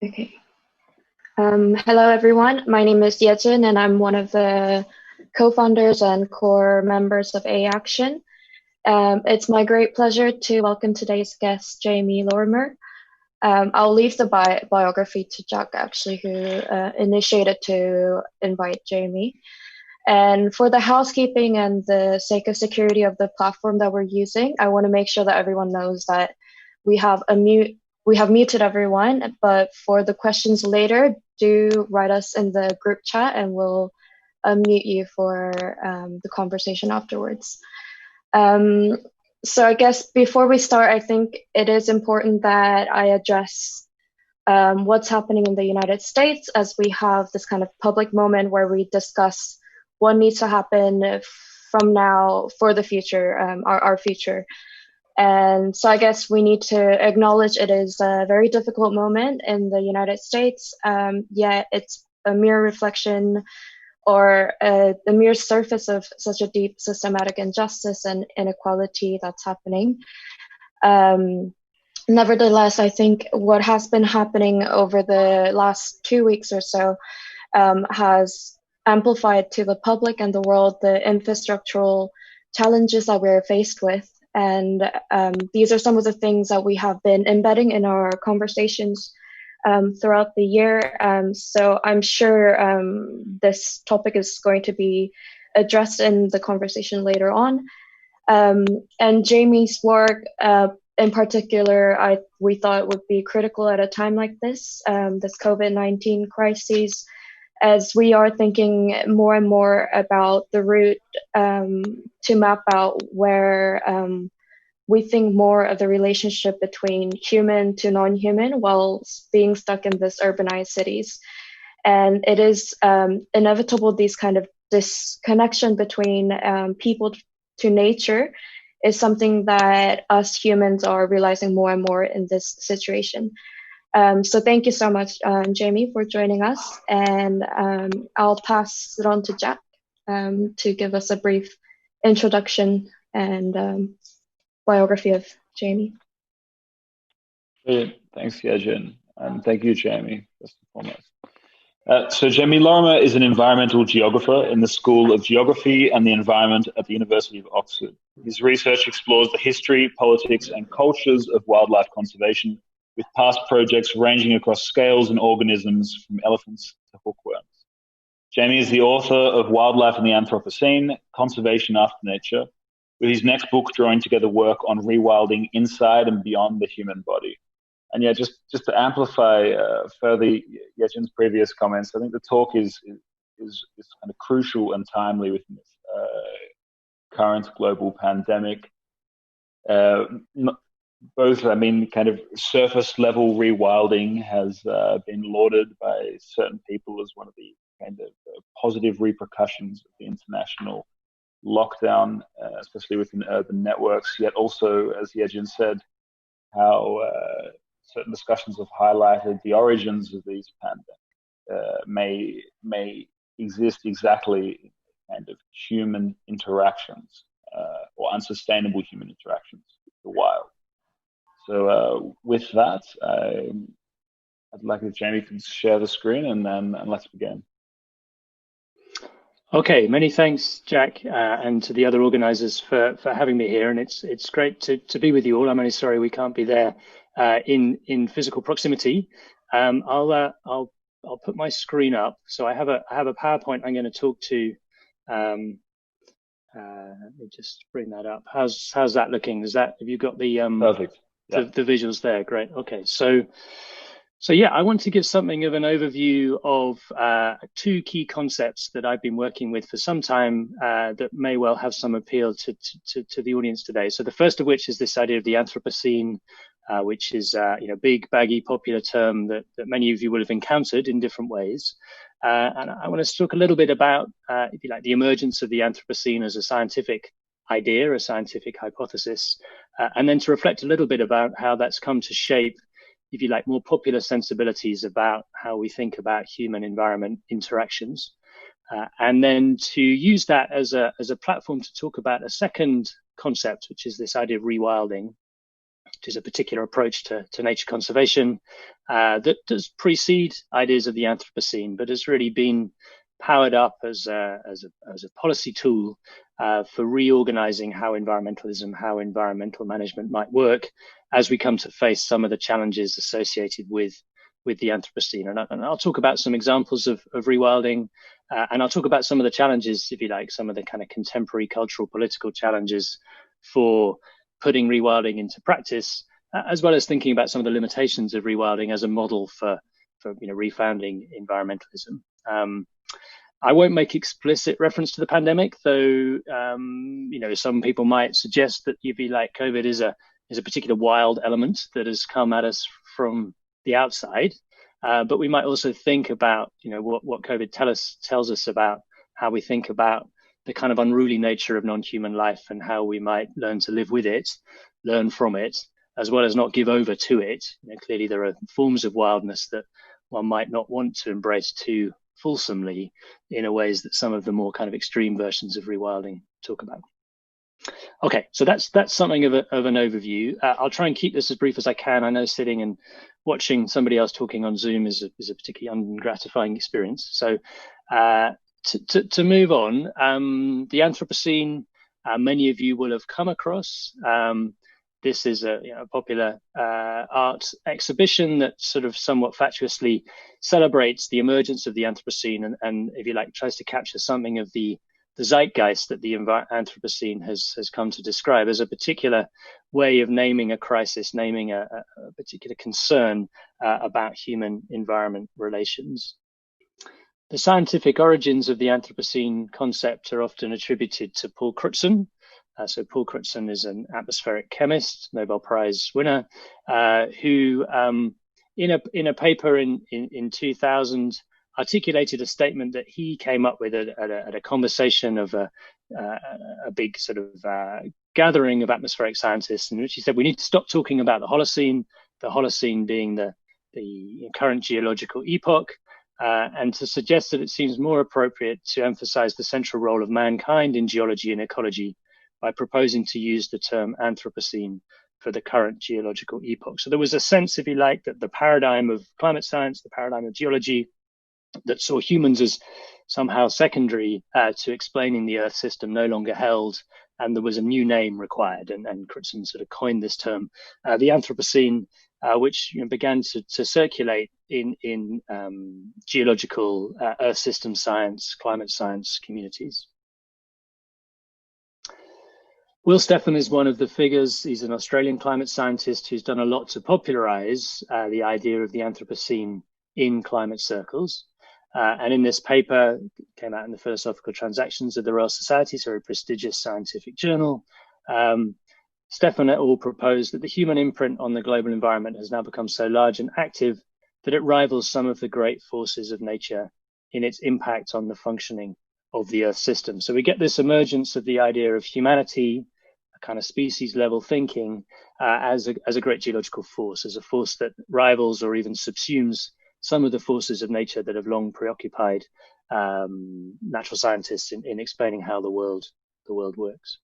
Okay. Hello, everyone. My name is Yejin, and I'm one of the co-founders and core members of A-Action. It's my great pleasure to welcome today's guest, Jamie Lorimer. I'll leave the biography to Jack, actually, who initiated to invite Jamie. And for the housekeeping and the sake of security of the platform that we're using, I want to make sure that everyone knows that we have muted everyone, but for the questions later, do write us in the group chat and we'll unmute you for the conversation afterwards. So I guess before we start, I think it is important that I address what's happening in the United States, as we have this kind of public moment where we discuss what needs to happen from now for the future, our future. And so I guess we need to acknowledge it is a very difficult moment in the United States, yet it's a mere reflection or the mere surface of such a deep systematic injustice and inequality that's happening. Nevertheless, I think what has been happening over the last 2 weeks or so has amplified to the public and the world the infrastructural challenges that we're faced with. And these are some of the things that we have been embedding in our conversations throughout the year. So I'm sure this topic is going to be addressed in the conversation later on. And Jamie's work in particular, we thought would be critical at a time like this COVID-19 crisis, as we are thinking more and more about the route to map out where we think more of the relationship between human to non-human while being stuck in this urbanized cities. And it is inevitable this connection between people to nature is something that us humans are realizing more and more in this situation. So thank you so much, Jamie, for joining us. And I'll pass it on to Jack to give us a brief introduction and biography of Jamie. Brilliant. Thanks, Yejin. And thank you, Jamie, first and foremost. So Jamie Lorimer is an environmental geographer in the School of Geography and the Environment at the University of Oxford. His research explores the history, politics, and cultures of wildlife conservation, with past projects ranging across scales and organisms from elephants to hookworms. Jamie is the author of Wildlife in the Anthropocene, Conservation After Nature, with his next book drawing together work on rewilding inside and beyond the human body. And yeah, just to amplify further Yejin's previous comments, I think the talk is kind of crucial and timely within this current global pandemic. Both, I mean, kind of surface level rewilding has been lauded by certain people as one of the kind of positive repercussions of the international lockdown, especially within urban networks. Yet also, as Yejin said, how certain discussions have highlighted the origins of these pandemics may exist exactly in kind of human interactions or unsustainable human interactions with the wild. So with that, I'd like if Jamie can share the screen and let's begin. Okay, many thanks, Jack, and to the other organisers for having me here. And it's great to be with you all. I'm only sorry we can't be there in physical proximity. I'll put my screen up. So I have a PowerPoint I'm going to talk to. Let me just bring that up. How's that looking? Have you got the perfect? Yeah. The visuals there? Great. Okay, so yeah, I want to give something of an overview of two key concepts that I've been working with for some time that may well have some appeal to the audience today. So the first of which is this idea of the Anthropocene, which is big, baggy, popular term that many of you will have encountered in different ways. And I want to talk a little bit about, if you like, the emergence of the Anthropocene as a scientific idea, a scientific hypothesis, and then to reflect a little bit about how that's come to shape, if you like, more popular sensibilities about how we think about human-environment interactions, and then to use that as a platform to talk about a second concept, which is this idea of rewilding, which is a particular approach to nature conservation that does precede ideas of the Anthropocene, but has really been powered up as a policy tool for reorganizing how environmentalism, how environmental management might work as we come to face some of the challenges associated with the Anthropocene. And I'll talk about some examples of rewilding, and I'll talk about some of the challenges, if you like, some of the kind of contemporary cultural, political challenges for putting rewilding into practice, as well as thinking about some of the limitations of rewilding as a model for refounding environmentalism. I won't make explicit reference to the pandemic, though. Some people might suggest that if you like, COVID is a particular wild element that has come at us from the outside. But we might also think about, what COVID tells us about how we think about the kind of unruly nature of non-human life and how we might learn to live with it, learn from it, as well as not give over to it. Clearly there are forms of wildness that one might not want to embrace too fulsomely in a ways that some of the more kind of extreme versions of rewilding talk about. Okay, so that's something of an overview. I'll try and keep this as brief as I can. I know sitting and watching somebody else talking on Zoom is a particularly ungratifying experience. So to move on, the Anthropocene, many of you will have come across. This is a popular art exhibition that sort of somewhat fatuously celebrates the emergence of the Anthropocene and if you like, tries to capture something of the zeitgeist that the Anthropocene has come to describe as a particular way of naming a crisis, naming a particular concern about human-environment relations. The scientific origins of the Anthropocene concept are often attributed to Paul Crutzen. So Paul Crutzen is an atmospheric chemist, Nobel Prize winner, who in a paper in 2000 articulated a statement that he came up with at a conversation of a big sort of gathering of atmospheric scientists, in which he said we need to stop talking about the Holocene being the current geological epoch, and to suggest that it seems more appropriate to emphasize the central role of mankind in geology and ecology by proposing to use the term Anthropocene for the current geological epoch. So there was a sense, if you like, that the paradigm of climate science, the paradigm of geology, that saw humans as somehow secondary to explaining the Earth system no longer held, and there was a new name required. And Crutzen sort of coined this term, the Anthropocene, which began to circulate in geological Earth system science, climate science communities. Will Stephan is one of the figures. He's an Australian climate scientist who's done a lot to popularize the idea of the Anthropocene in climate circles. And in this paper, came out in the Philosophical Transactions of the Royal Society, so a prestigious scientific journal, Stephan et al. Proposed that the human imprint on the global environment has now become so large and active that it rivals some of the great forces of nature in its impact on the functioning of the Earth system. So we get this emergence of the idea of humanity, a kind of species level thinking, as a great geological force, as a force that rivals or even subsumes some of the forces of nature that have long preoccupied natural scientists in explaining how the world works.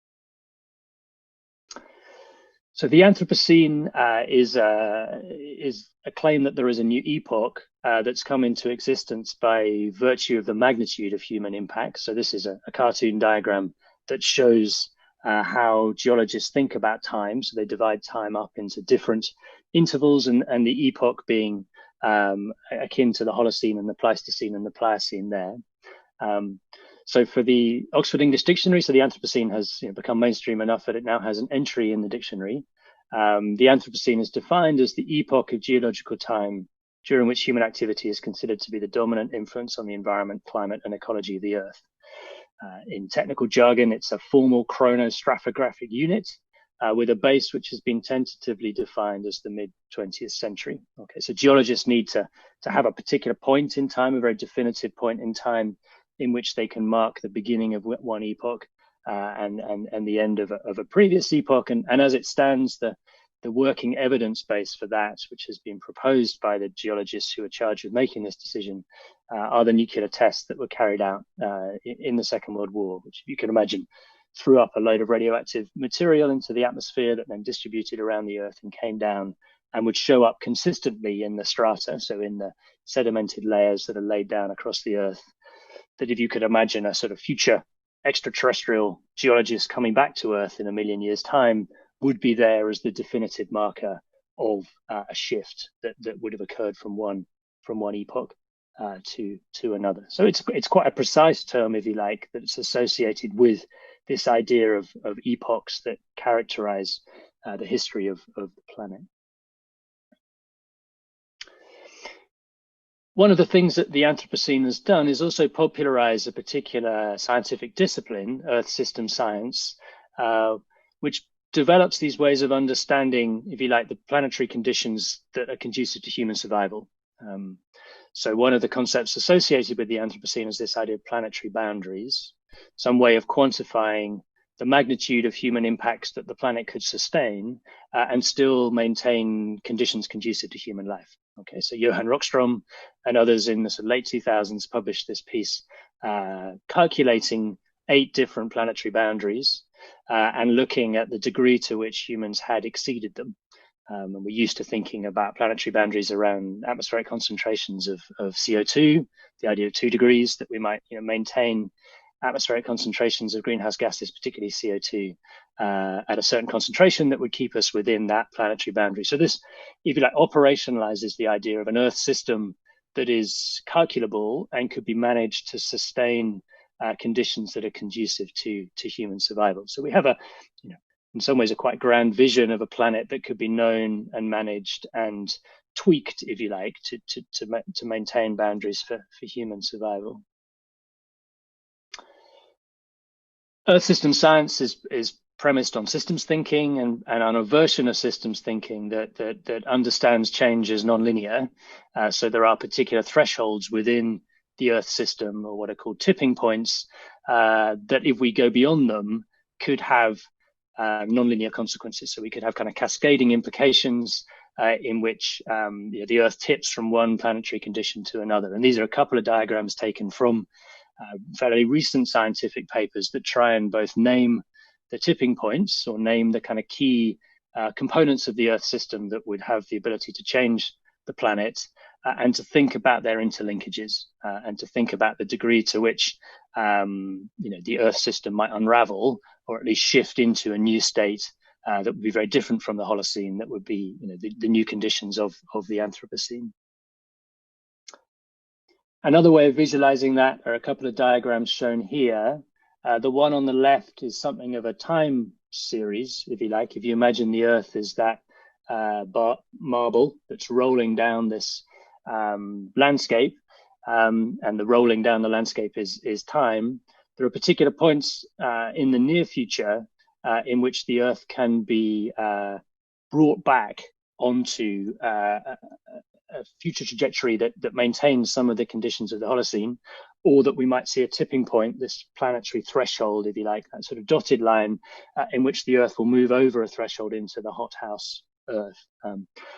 So the Anthropocene is a claim that there is a new epoch that's come into existence by virtue of the magnitude of human impact. So this is a cartoon diagram that shows how geologists think about time. So they divide time up into different intervals, and the epoch being akin to the Holocene and the Pleistocene and the Pliocene there. So for the Oxford English Dictionary, so the Anthropocene has become mainstream enough that it now has an entry in the dictionary. The Anthropocene is defined as the epoch of geological time during which human activity is considered to be the dominant influence on the environment, climate, and ecology of the Earth. In technical jargon, it's a formal chronostratigraphic unit with a base which has been tentatively defined as the mid-20th century. Okay, so geologists need to have a particular point in time, a very definitive point in time, in which they can mark the beginning of one epoch and the end of a previous epoch. And as it stands, the working evidence base for that, which has been proposed by the geologists who are charged with making this decision, are the nuclear tests that were carried out in the Second World War, which you can imagine threw up a load of radioactive material into the atmosphere that then distributed around the Earth and came down and would show up consistently in the strata, so in the sedimented layers that are laid down across the Earth. That if you could imagine a sort of future extraterrestrial geologist coming back to Earth in 1 million years' time, would be there as the definitive marker of a shift that would have occurred from one epoch to another. So it's quite a precise term, if you like, that's associated with this idea of epochs that characterize the history of the planet. One of the things that the Anthropocene has done is also popularize a particular scientific discipline, Earth system science, which develops these ways of understanding, if you like, the planetary conditions that are conducive to human survival. So one of the concepts associated with the Anthropocene is this idea of planetary boundaries, some way of quantifying the magnitude of human impacts that the planet could sustain and still maintain conditions conducive to human life. Okay, so Johan Rockstrom and others in the late 2000s published this piece calculating 8 different planetary boundaries and looking at the degree to which humans had exceeded them. And we're used to thinking about planetary boundaries around atmospheric concentrations of CO2, the idea of 2 degrees, that we might maintain atmospheric concentrations of greenhouse gases, particularly CO2, at a certain concentration that would keep us within that planetary boundary. So this, if you like, operationalizes the idea of an Earth system that is calculable and could be managed to sustain conditions that are conducive to human survival. So we have in some ways a quite grand vision of a planet that could be known and managed and tweaked, if you like, to maintain boundaries for human survival. Earth system science is premised on systems thinking and on a version of systems thinking that understands change as nonlinear. So there are particular thresholds within the Earth system, or what are called tipping points, that if we go beyond them could have nonlinear consequences. So we could have kind of cascading implications in which the Earth tips from one planetary condition to another. And these are a couple of diagrams taken from fairly recent scientific papers that try and both name the tipping points or name the kind of key components of the Earth system that would have the ability to change the planet, and to think about their interlinkages and to think about the degree to which the Earth system might unravel or at least shift into a new state that would be very different from the Holocene, that would be the new conditions of the Anthropocene. Another way of visualizing that are a couple of diagrams shown here. The one on the left is something of a time series, if you like. If you imagine the Earth as that marble that's rolling down this landscape, and the rolling down the landscape is time, there are particular points in the near future in which the Earth can be brought back onto a future trajectory that maintains some of the conditions of the Holocene, or that we might see a tipping point, this planetary threshold, if you like, that sort of dotted line in which the Earth will move over a threshold into the hothouse Earth.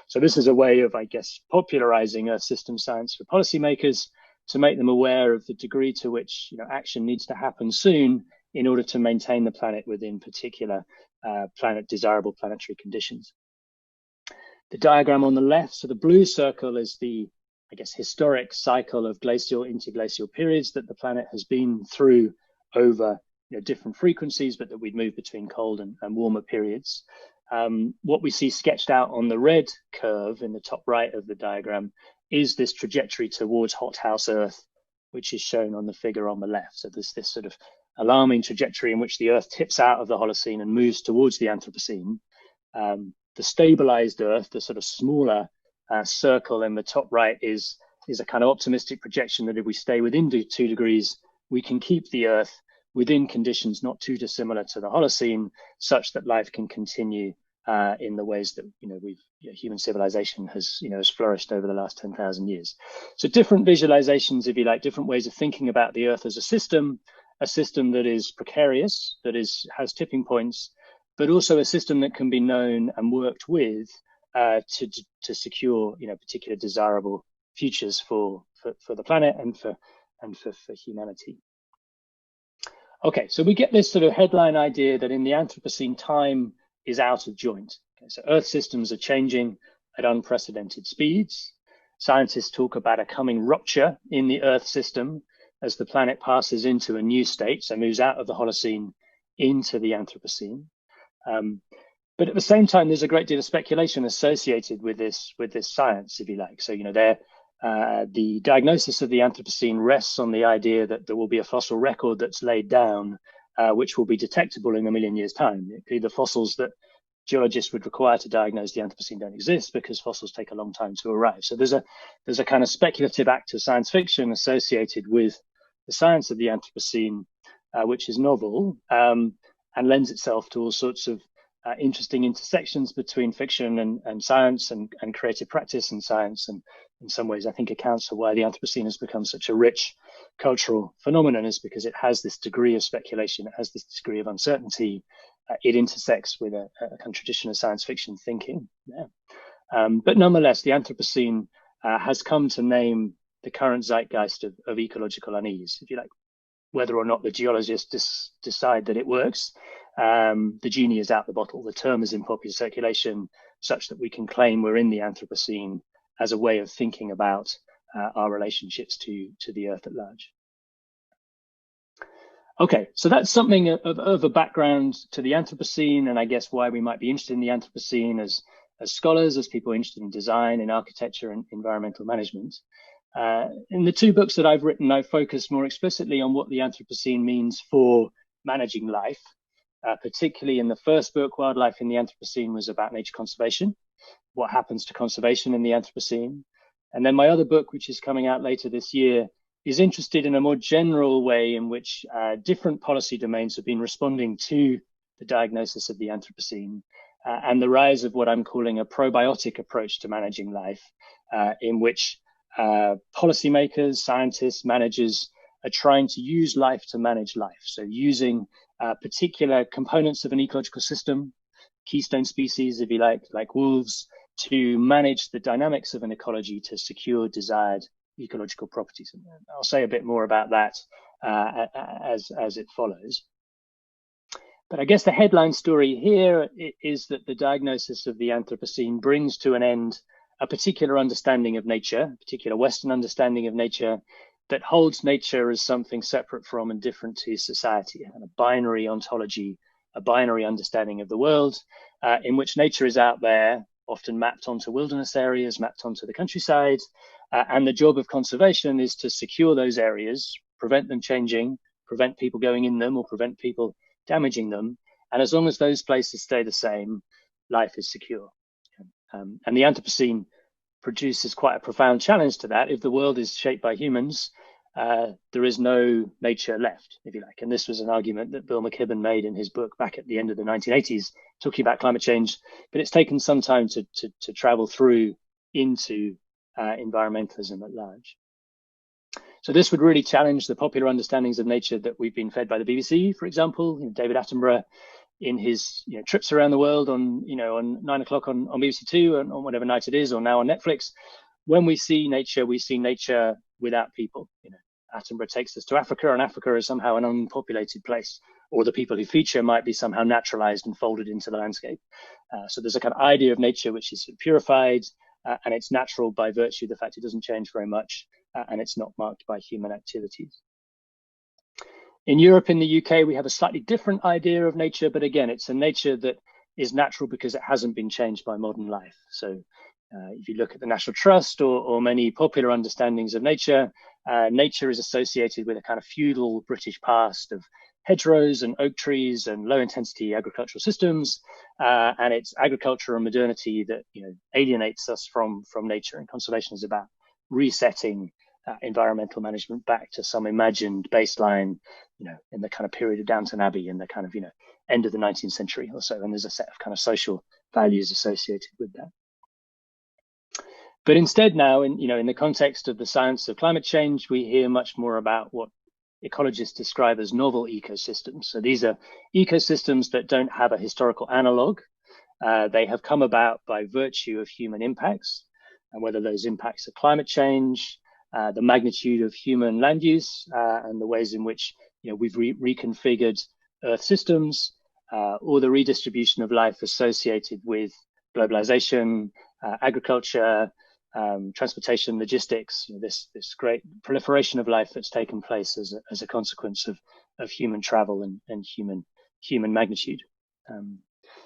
So this is a way of, I guess, popularizing Earth system science for policymakers to make them aware of the degree to which action needs to happen soon in order to maintain the planet within particular desirable planetary conditions. The diagram on the left, so the blue circle is the, I guess, historic cycle of glacial interglacial periods that the planet has been through over different frequencies, but that we'd move between cold and warmer periods. What we see sketched out on the red curve in the top right of the diagram is this trajectory towards hothouse Earth, which is shown on the figure on the left. So there's this sort of alarming trajectory in which the Earth tips out of the Holocene and moves towards the Anthropocene. The stabilized Earth, the sort of smaller circle in the top right, is a kind of optimistic projection that if we stay within 2 degrees, we can keep the Earth within conditions not too dissimilar to the Holocene, such that life can continue in the ways that human civilization has flourished over the last 10,000 years. So different visualizations, if you like, different ways of thinking about the Earth as a system that is precarious, that has tipping points, but also a system that can be known and worked with to secure particular desirable futures for the planet and for humanity. Okay, so we get this sort of headline idea that in the Anthropocene, time is out of joint. Okay, so Earth systems are changing at unprecedented speeds. Scientists talk about a coming rupture in the Earth system as the planet passes into a new state, so moves out of the Holocene into the Anthropocene. But at the same time, there's a great deal of speculation associated with this science, if you like. So, you know, the diagnosis of the Anthropocene rests on the idea that there will be a fossil record that's laid down, which will be detectable in a million years' time. The fossils that geologists would require to diagnose the Anthropocene don't exist because fossils take a long time to arrive. So there's a kind of speculative act of science fiction associated with the science of the Anthropocene, which is novel and lends itself to all sorts of interesting intersections between fiction and science and creative practice and science, and in some ways I think accounts for why the Anthropocene has become such a rich cultural phenomenon, is because it has this degree of speculation, it has this degree of uncertainty, it intersects with a kind of tradition of science fiction thinking. Yeah. But nonetheless, the Anthropocene has come to name the current zeitgeist of ecological unease, if you like. Whether or not the geologists decide that it works, the genie is out the bottle. The term is in popular circulation such that we can claim we're in the Anthropocene as a way of thinking about our relationships to the Earth at large. Okay, so that's something of a background to the Anthropocene, and I guess why we might be interested in the Anthropocene as scholars, as people interested in design, in architecture, and environmental management. In the two books that I've written, I've focused more explicitly on what the Anthropocene means for managing life. Particularly in the first book, Wildlife in the Anthropocene, was about nature conservation, what happens to conservation in the Anthropocene. And then my other book, which is coming out later this year, is interested in a more general way in which different policy domains have been responding to the diagnosis of the Anthropocene and the rise of what I'm calling a probiotic approach to managing life, in which policymakers, scientists, managers are trying to use life to manage life. So using particular components of an ecological system, keystone species, if you like wolves, to manage the dynamics of an ecology to secure desired ecological properties. And I'll say a bit more about that as it follows. But I guess the headline story here is that the diagnosis of the Anthropocene brings to an end a particular understanding of nature, a particular Western understanding of nature, that holds nature as something separate from and different to society, and a binary ontology, a binary understanding of the world, in which nature is out there, often mapped onto wilderness areas, mapped onto the countryside, and the job of conservation is to secure those areas, prevent them changing, prevent people going in them, or prevent people damaging them. And as long as those places stay the same, life is secure. And the Anthropocene produces quite a profound challenge to that. If the world is shaped by humans, there is no nature left, if you like. And this was an argument that Bill McKibben made in his book back at the end of the 1980s, talking about climate change. But it's taken some time to travel through into environmentalism at large. So this would really challenge the popular understandings of nature that we've been fed by the BBC, for example. David Attenborough, in his trips around the world on 9 o'clock on BBC Two and on whatever night it is, or now on Netflix, when we see nature without people. Attenborough takes us to Africa, and Africa is somehow an unpopulated place, or the people who feature might be somehow naturalized and folded into the landscape. So there's a kind of idea of nature which is purified, and it's natural by virtue of the fact it doesn't change very much, and it's not marked by human activities. In Europe, in the UK, we have a slightly different idea of nature, but again, it's a nature that is natural because it hasn't been changed by modern life. So if you look at the National Trust or many popular understandings of nature, nature is associated with a kind of feudal British past of hedgerows and oak trees and low intensity agricultural systems. And it's agriculture and modernity that alienates us from nature, and conservation is about resetting environmental management back to some imagined baseline, in the kind of period of Downton Abbey in the kind of, end of the 19th century or so. And there's a set of kind of social values associated with that. But instead now, in the context of the science of climate change, we hear much more about what ecologists describe as novel ecosystems. So these are ecosystems that don't have a historical analog. They have come about by virtue of human impacts, and whether those impacts are climate change, the magnitude of human land use, and the ways in which we've reconfigured Earth systems, or the redistribution of life associated with globalization, agriculture, transportation, logistics, this great proliferation of life that's taken place as a consequence of human travel and human magnitude.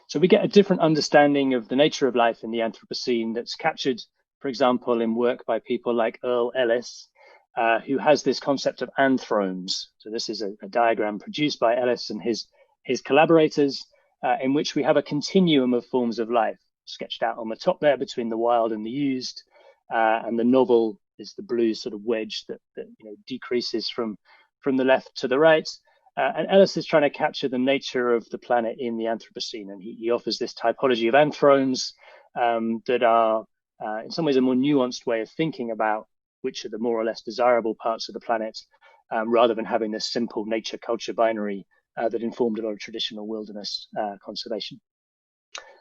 So we get a different understanding of the nature of life in the Anthropocene that's captured, for example, in work by people like Earl Ellis, who has this concept of anthromes. So this is a diagram produced by Ellis and his collaborators, in which we have a continuum of forms of life sketched out on the top there between the wild and the used, and the novel is the blue sort of wedge that decreases from the left to the right. And Ellis is trying to capture the nature of the planet in the Anthropocene, and he offers this typology of anthromes that are, in some ways, a more nuanced way of thinking about which are the more or less desirable parts of the planet, rather than having this simple nature-culture binary that informed a lot of traditional wilderness conservation.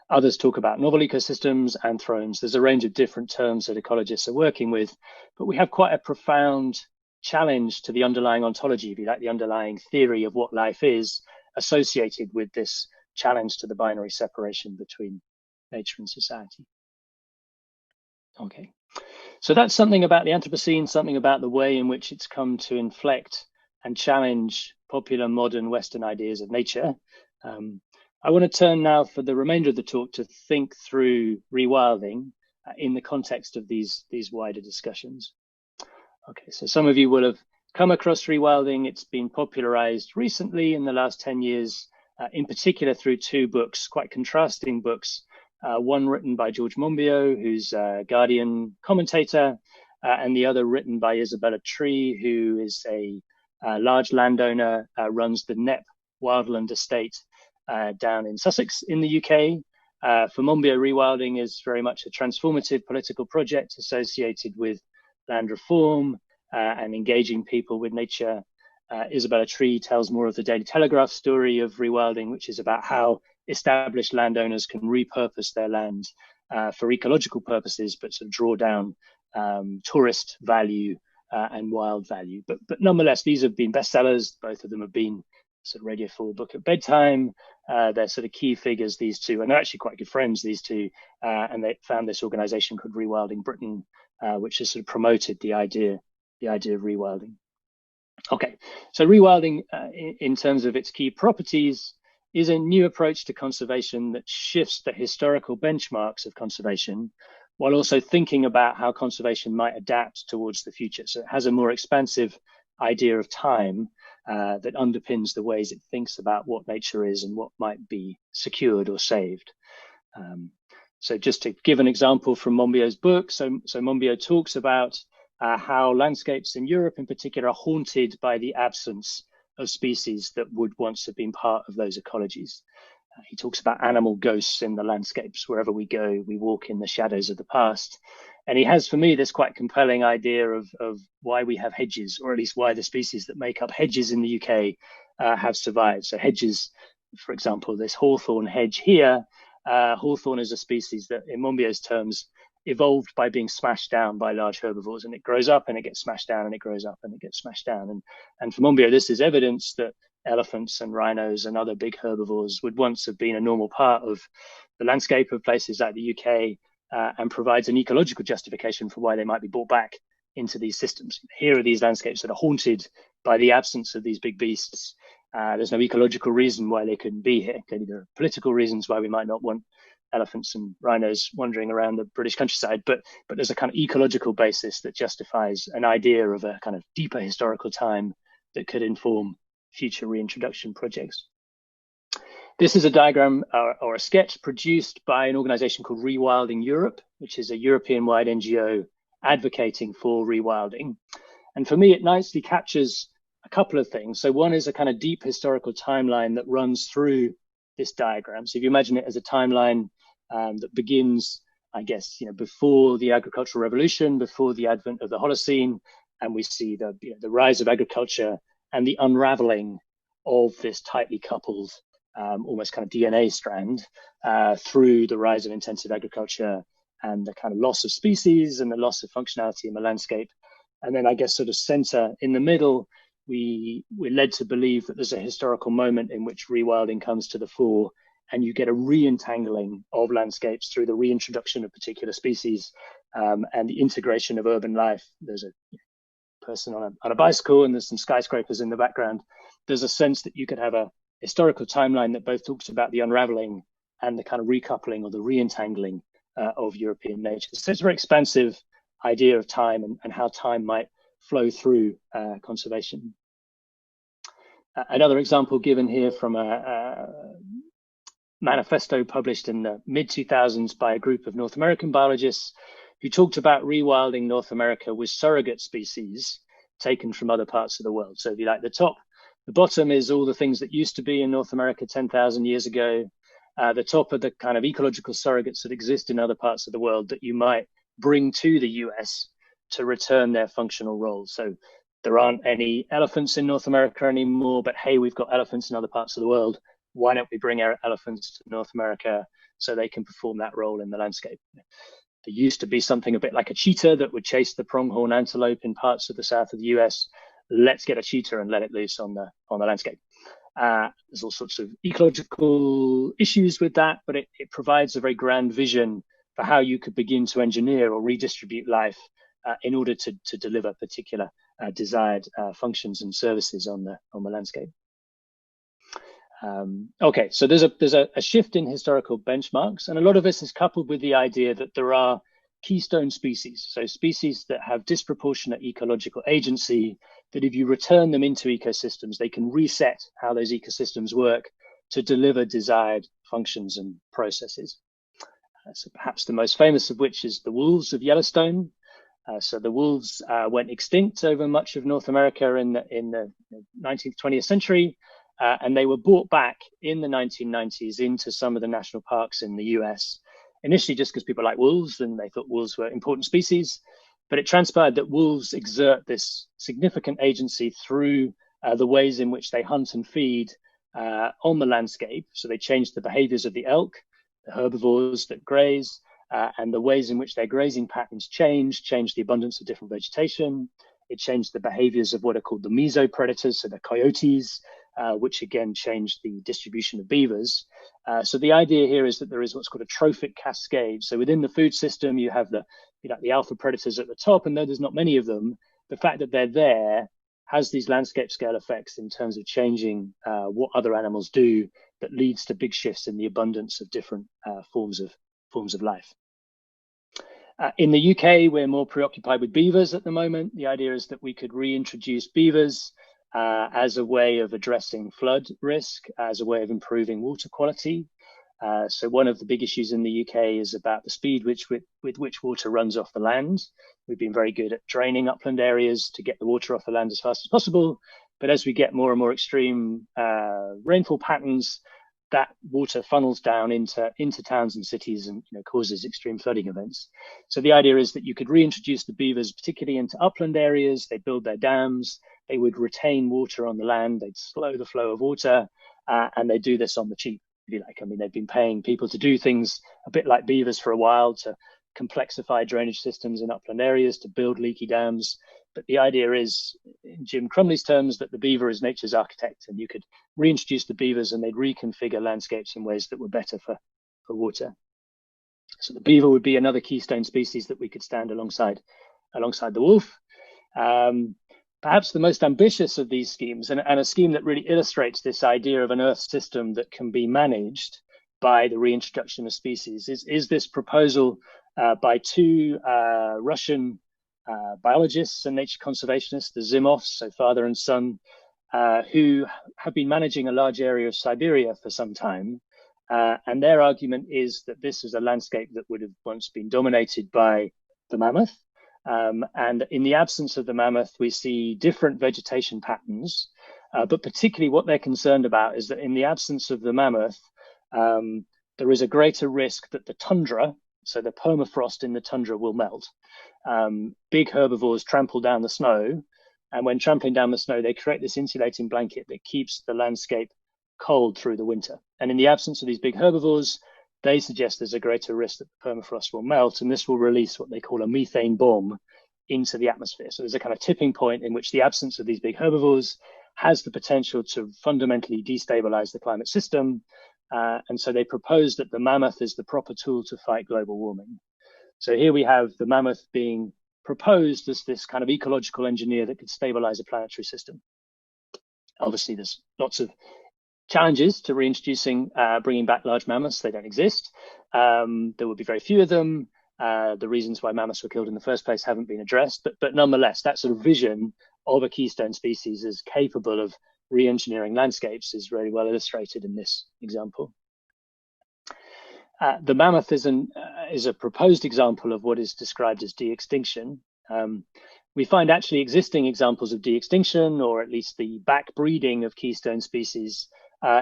Others talk about novel ecosystems, anthromes. There's a range of different terms that ecologists are working with, but we have quite a profound challenge to the underlying ontology, if you like, the underlying theory of what life is, associated with this challenge to the binary separation between nature and society. Okay, so that's something about the Anthropocene, something about the way in which it's come to inflect and challenge popular modern Western ideas of nature. I want to turn now for the remainder of the talk to think through rewilding in the context of these wider discussions. Okay, so some of you will have come across rewilding. It's been popularized recently in the last 10 years, in particular through two books, quite contrasting books. One written by George Monbiot, who's a Guardian commentator, and the other written by Isabella Tree, who is a large landowner, runs the Knepp Wildland Estate down in Sussex in the UK. For Monbiot, rewilding is very much a transformative political project associated with land reform and engaging people with nature. Isabella Tree tells more of the Daily Telegraph story of rewilding, which is about how established landowners can repurpose their land for ecological purposes, but sort of draw down tourist value and wild value. But nonetheless, these have been bestsellers. Both of them have been sort of Radio 4 book at bedtime. They're sort of key figures, these two, and they're actually quite good friends, these two. And they found this organization called Rewilding Britain, which has sort of promoted the idea of rewilding. Okay, so rewilding, in terms of its key properties, is a new approach to conservation that shifts the historical benchmarks of conservation, while also thinking about how conservation might adapt towards the future. So it has a more expansive idea of time that underpins the ways it thinks about what nature is and what might be secured or saved. So just to give an example from Monbiot's book, so Monbiot talks about how landscapes in Europe in particular are haunted by the absence of species that would once have been part of those ecologies. He talks about animal ghosts in the landscapes. Wherever we go, we walk in the shadows of the past. And he has, for me, this quite compelling idea of why we have hedges, or at least why the species that make up hedges in the UK have survived. So hedges, for example, this hawthorn hedge here, hawthorn is a species that, in Monbiot's terms, evolved by being smashed down by large herbivores, and it grows up and it gets smashed down and it grows up and it gets smashed down. And for Monbiot, this is evidence that elephants and rhinos and other big herbivores would once have been a normal part of the landscape of places like the UK, and provides an ecological justification for why they might be brought back into these systems. Here are these landscapes that are haunted by the absence of these big beasts. There's no ecological reason why they couldn't be here. Clearly, there are political reasons why we might not want elephants and rhinos wandering around the British countryside, but there's a kind of ecological basis that justifies an idea of a kind of deeper historical time that could inform future reintroduction projects. This is a diagram or a sketch produced by an organization called Rewilding Europe, which is a European-wide NGO advocating for rewilding. And for me, it nicely captures a couple of things. So one is a kind of deep historical timeline that runs through this diagram. So if you imagine it as a timeline that begins, I guess, before the agricultural revolution, before the advent of the Holocene, and we see the rise of agriculture and the unraveling of this tightly coupled, almost kind of DNA strand through the rise of intensive agriculture and the kind of loss of species and the loss of functionality in the landscape. And then I guess sort of center in the middle, we're led to believe that there's a historical moment in which rewilding comes to the fore, and you get a re-entangling of landscapes through the reintroduction of particular species and the integration of urban life. There's a person on a bicycle and there's some skyscrapers in the background. There's a sense that you could have a historical timeline that both talks about the unraveling and the kind of recoupling or the re-entangling of European nature. So it's a very expansive idea of time and how time might flow through conservation. Another example given here from a manifesto published in the mid-2000s by a group of North American biologists who talked about rewilding North America with surrogate species taken from other parts of the world. So if you like, the bottom is all the things that used to be in North America 10,000 years ago. The top are the kind of ecological surrogates that exist in other parts of the world that you might bring to the US to return their functional roles. So there aren't any elephants in North America anymore, but hey, we've got elephants in other parts of the world. Why don't we bring our elephants to North America so they can perform that role in the landscape? There used to be something a bit like a cheetah that would chase the pronghorn antelope in parts of the south of the US. Let's get a cheetah and let it loose on the landscape. There's all sorts of ecological issues with that, but it provides a very grand vision for how you could begin to engineer or redistribute life in order to deliver particular desired functions and services on the landscape. Okay, so there's a shift in historical benchmarks, and a lot of this is coupled with the idea that there are keystone species, so species that have disproportionate ecological agency, that if you return them into ecosystems, they can reset how those ecosystems work to deliver desired functions and processes. So perhaps the most famous of which is the wolves of Yellowstone. So the wolves went extinct over much of North America in the 19th, 20th century. And they were brought back in the 1990s into some of the national parks in the US, initially just because people like wolves and they thought wolves were important species. But it transpired that wolves exert this significant agency through the ways in which they hunt and feed on the landscape. So they change the behaviors of the elk, the herbivores that graze, and the ways in which their grazing patterns change the abundance of different vegetation. It changed the behaviors of what are called the mesopredators, so the coyotes, which again changed the distribution of beavers. So the idea here is that there is what's called a trophic cascade. So within the food system, you have the alpha predators at the top, and though there's not many of them, the fact that they're there has these landscape scale effects in terms of changing what other animals do that leads to big shifts in the abundance of different forms of life. In the UK, we're more preoccupied with beavers at the moment. The idea is that we could reintroduce beavers as a way of addressing flood risk, as a way of improving water quality. So one of the big issues in the UK is about the speed with which water runs off the land. We've been very good at draining upland areas to get the water off the land as fast as possible. But as we get more and more extreme rainfall patterns, that water funnels down into towns and cities and causes extreme flooding events. So the idea is that you could reintroduce the beavers, particularly into upland areas. They build their dams. They would retain water on the land. They'd slow the flow of water, and they do this on the cheap, if you like. I mean, they've been paying people to do things a bit like beavers for a while, to complexify drainage systems in upland areas, to build leaky dams. But the idea is, in Jim Crumley's terms, that the beaver is nature's architect, and you could reintroduce the beavers and they'd reconfigure landscapes in ways that were better for water. So the beaver would be another keystone species that we could stand alongside the wolf. Perhaps the most ambitious of these schemes, and a scheme that really illustrates this idea of an Earth system that can be managed by the reintroduction of species, is this proposal by two Russian biologists and nature conservationists, the Zimovs, so father and son, who have been managing a large area of Siberia for some time. And their argument is that this is a landscape that would have once been dominated by the mammoth. And in the absence of the mammoth, we see different vegetation patterns. But particularly what they're concerned about is that in the absence of the mammoth, there is a greater risk that the tundra, so the permafrost in the tundra, will melt. Big herbivores trample down the snow, and when trampling down the snow, they create this insulating blanket that keeps the landscape cold through the winter. And in the absence of these big herbivores, they suggest there's a greater risk that the permafrost will melt, and this will release what they call a methane bomb into the atmosphere. So there's a kind of tipping point in which the absence of these big herbivores has the potential to fundamentally destabilize the climate system. And so they propose that the mammoth is the proper tool to fight global warming. So here we have the mammoth being proposed as this kind of ecological engineer that could stabilize a planetary system. Obviously, there's lots of challenges to reintroducing, bringing back large mammoths. They don't exist. There will be very few of them. The reasons why mammoths were killed in the first place haven't been addressed, but nonetheless, that sort of vision of a keystone species as capable of re-engineering landscapes is really well illustrated in this example. The mammoth is a proposed example of what is described as de-extinction. We find actually existing examples of de-extinction, or at least the backbreeding of keystone species,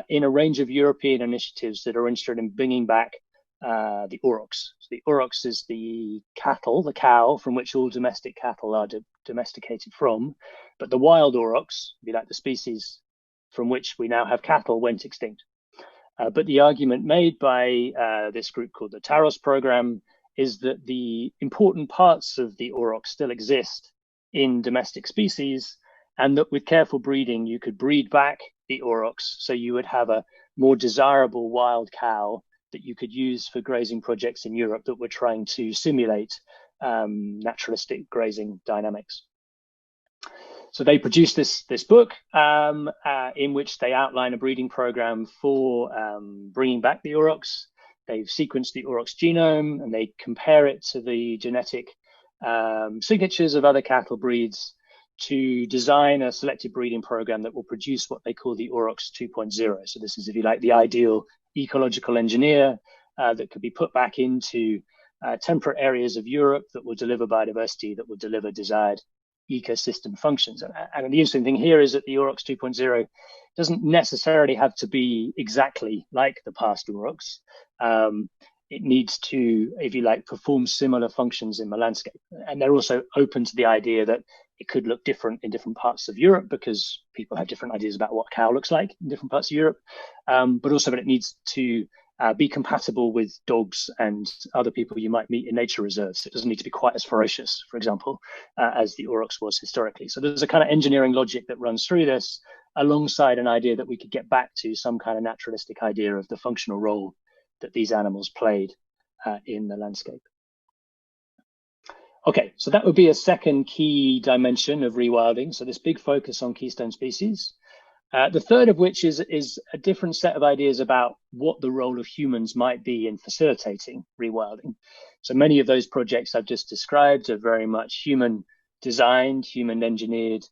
in a range of European initiatives that are interested in bringing back the aurochs. So the aurochs is the cattle, the cow, from which all domestic cattle are domesticated from. But the wild aurochs, if you like, the species from which we now have cattle, went extinct. But the argument made by this group called the TAROS program is that the important parts of the auroch still exist in domestic species, and that with careful breeding, you could breed back the aurochs so you would have a more desirable wild cow that you could use for grazing projects in Europe that were trying to simulate naturalistic grazing dynamics. So they produced this book in which they outline a breeding program for bringing back the aurochs. They've sequenced the aurochs genome and they compare it to the genetic signatures of other cattle breeds to design a selective breeding program that will produce what they call the aurochs 2.0. So this is, if you like, the ideal ecological engineer that could be put back into temperate areas of Europe that will deliver biodiversity, that will deliver desired ecosystem functions. And the interesting thing here is that the aurochs 2.0 doesn't necessarily have to be exactly like the past aurochs. It needs to, if you like, perform similar functions in the landscape. And they're also open to the idea that it could look different in different parts of Europe because people have different ideas about what cow looks like in different parts of Europe, but also that it needs to be compatible with dogs and other people you might meet in nature reserves. It doesn't need to be quite as ferocious, for example, as the aurochs was historically. So there's a kind of engineering logic that runs through this alongside an idea that we could get back to some kind of naturalistic idea of the functional role that these animals played in the landscape. Okay, so that would be a second key dimension of rewilding. So this big focus on keystone species. The third of which is a different set of ideas about what the role of humans might be in facilitating rewilding. So many of those projects I've just described are very much human designed, human engineered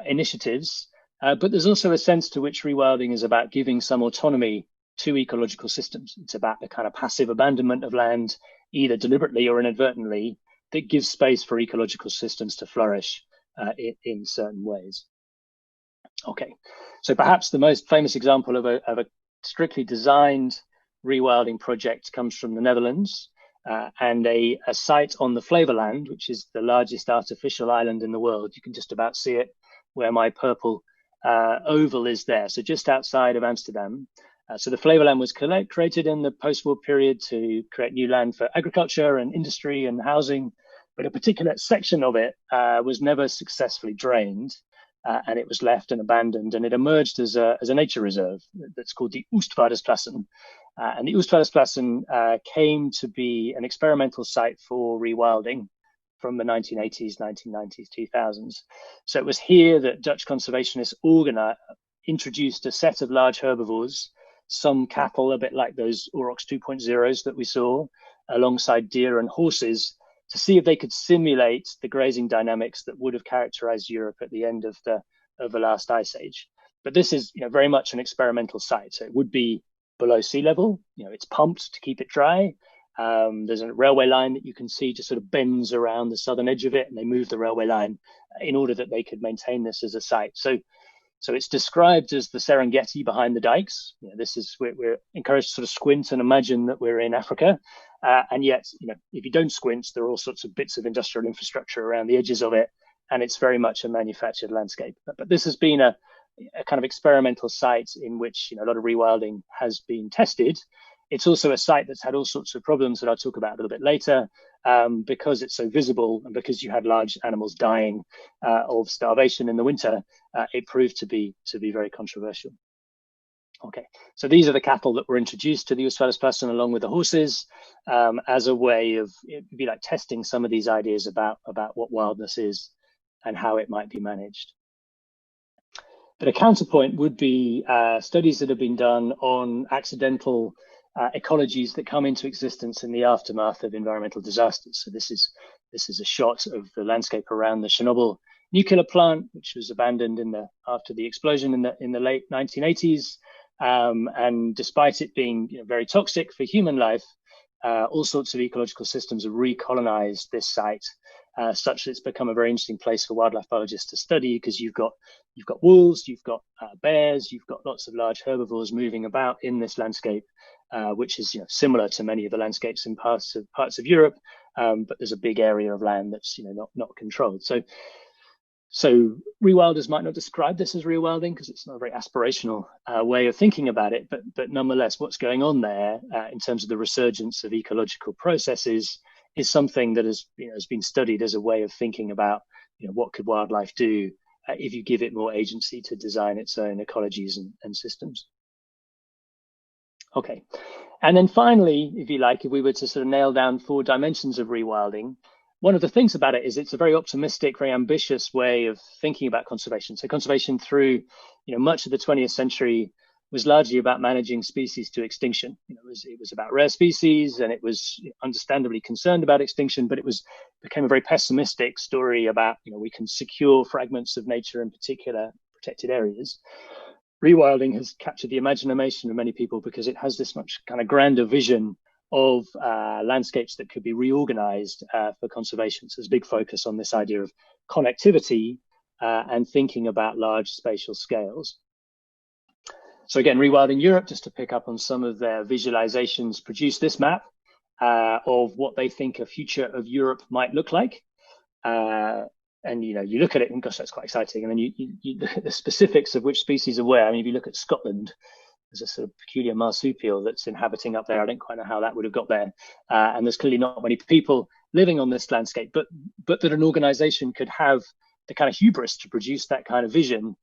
initiatives. But there's also a sense to which rewilding is about giving some autonomy to ecological systems. It's about the kind of passive abandonment of land, either deliberately or inadvertently, that gives space for ecological systems to flourish in certain ways. Okay, so perhaps the most famous example of a strictly designed rewilding project comes from the Netherlands and a site on the Flevoland, which is the largest artificial island in the world. You can just about see it where my purple oval is there. So just outside of Amsterdam. So the Flevoland was created in the post-war period to create new land for agriculture and industry and housing, but a particular section of it was never successfully drained. And it was left and abandoned, and it emerged as a nature reserve that's called the Oostvaardersplassen. And the Oostvaardersplassen came to be an experimental site for rewilding from the 1980s, 1990s, 2000s. So it was here that Dutch conservationists introduced a set of large herbivores, some cattle, a bit like those aurochs 2.0s that we saw, alongside deer and horses, to see if they could simulate the grazing dynamics that would have characterized Europe at the end of the last ice age. But this is, very much an experimental site. So it would be below sea level. It's pumped to keep it dry. There's a railway line that you can see just sort of bends around the southern edge of it, and they move the railway line in order that they could maintain this as a site. So it's described as the Serengeti behind the dikes. We're encouraged to sort of squint and imagine that we're in Africa. And yet, if you don't squint, there are all sorts of bits of industrial infrastructure around the edges of it, and it's very much a manufactured landscape. But this has been a kind of experimental site in which a lot of rewilding has been tested. It's also a site that's had all sorts of problems that I'll talk about a little bit later, because it's so visible and because you had large animals dying of starvation in the winter. It proved to be very controversial. Okay, so these are the cattle that were introduced to the Oostvaardersplassen along with the horses, as a way of, it'd be like testing some of these ideas about what wildness is and how it might be managed. But a counterpoint would be studies that have been done on accidental ecologies that come into existence in the aftermath of environmental disasters. So this is a shot of the landscape around the Chernobyl nuclear plant, which was abandoned after the explosion in the late 1980s. And despite it being very toxic for human life, all sorts of ecological systems have recolonized this site, such that it's become a very interesting place for wildlife biologists to study, because you've got wolves, you've got bears, you've got lots of large herbivores moving about in this landscape, which is similar to many of the landscapes in parts of Europe, but there's a big area of land that's not controlled. So rewilders might not describe this as rewilding because it's not a very aspirational way of thinking about it, but nonetheless, what's going on there in terms of the resurgence of ecological processes is something that has been studied as a way of thinking about what could wildlife do if you give it more agency to design its own ecologies and systems. Okay, and then finally, if you like, if we were to sort of nail down 4 dimensions of rewilding, one of the things about it is it's a very optimistic, very ambitious way of thinking about conservation. So conservation through much of the 20th century was largely about managing species to extinction. It was about rare species, and it was understandably concerned about extinction, but it became a very pessimistic story about we can secure fragments of nature, in particular protected areas. Rewilding has captured the imagination of many people because it has this much kind of grander vision of landscapes that could be reorganized for conservation. So there's a big focus on this idea of connectivity and thinking about large spatial scales. So again, Rewilding Europe, just to pick up on some of their visualizations, produced this map of what they think a future of Europe might look like. And you look at it and gosh, that's quite exciting. And then you look at the specifics of which species are where. I mean, if you look at Scotland, there's a sort of peculiar marsupial that's inhabiting up there. I don't quite know how that would have got there. And there's clearly not many people living on this landscape, but that an organization could have the kind of hubris to produce that kind of vision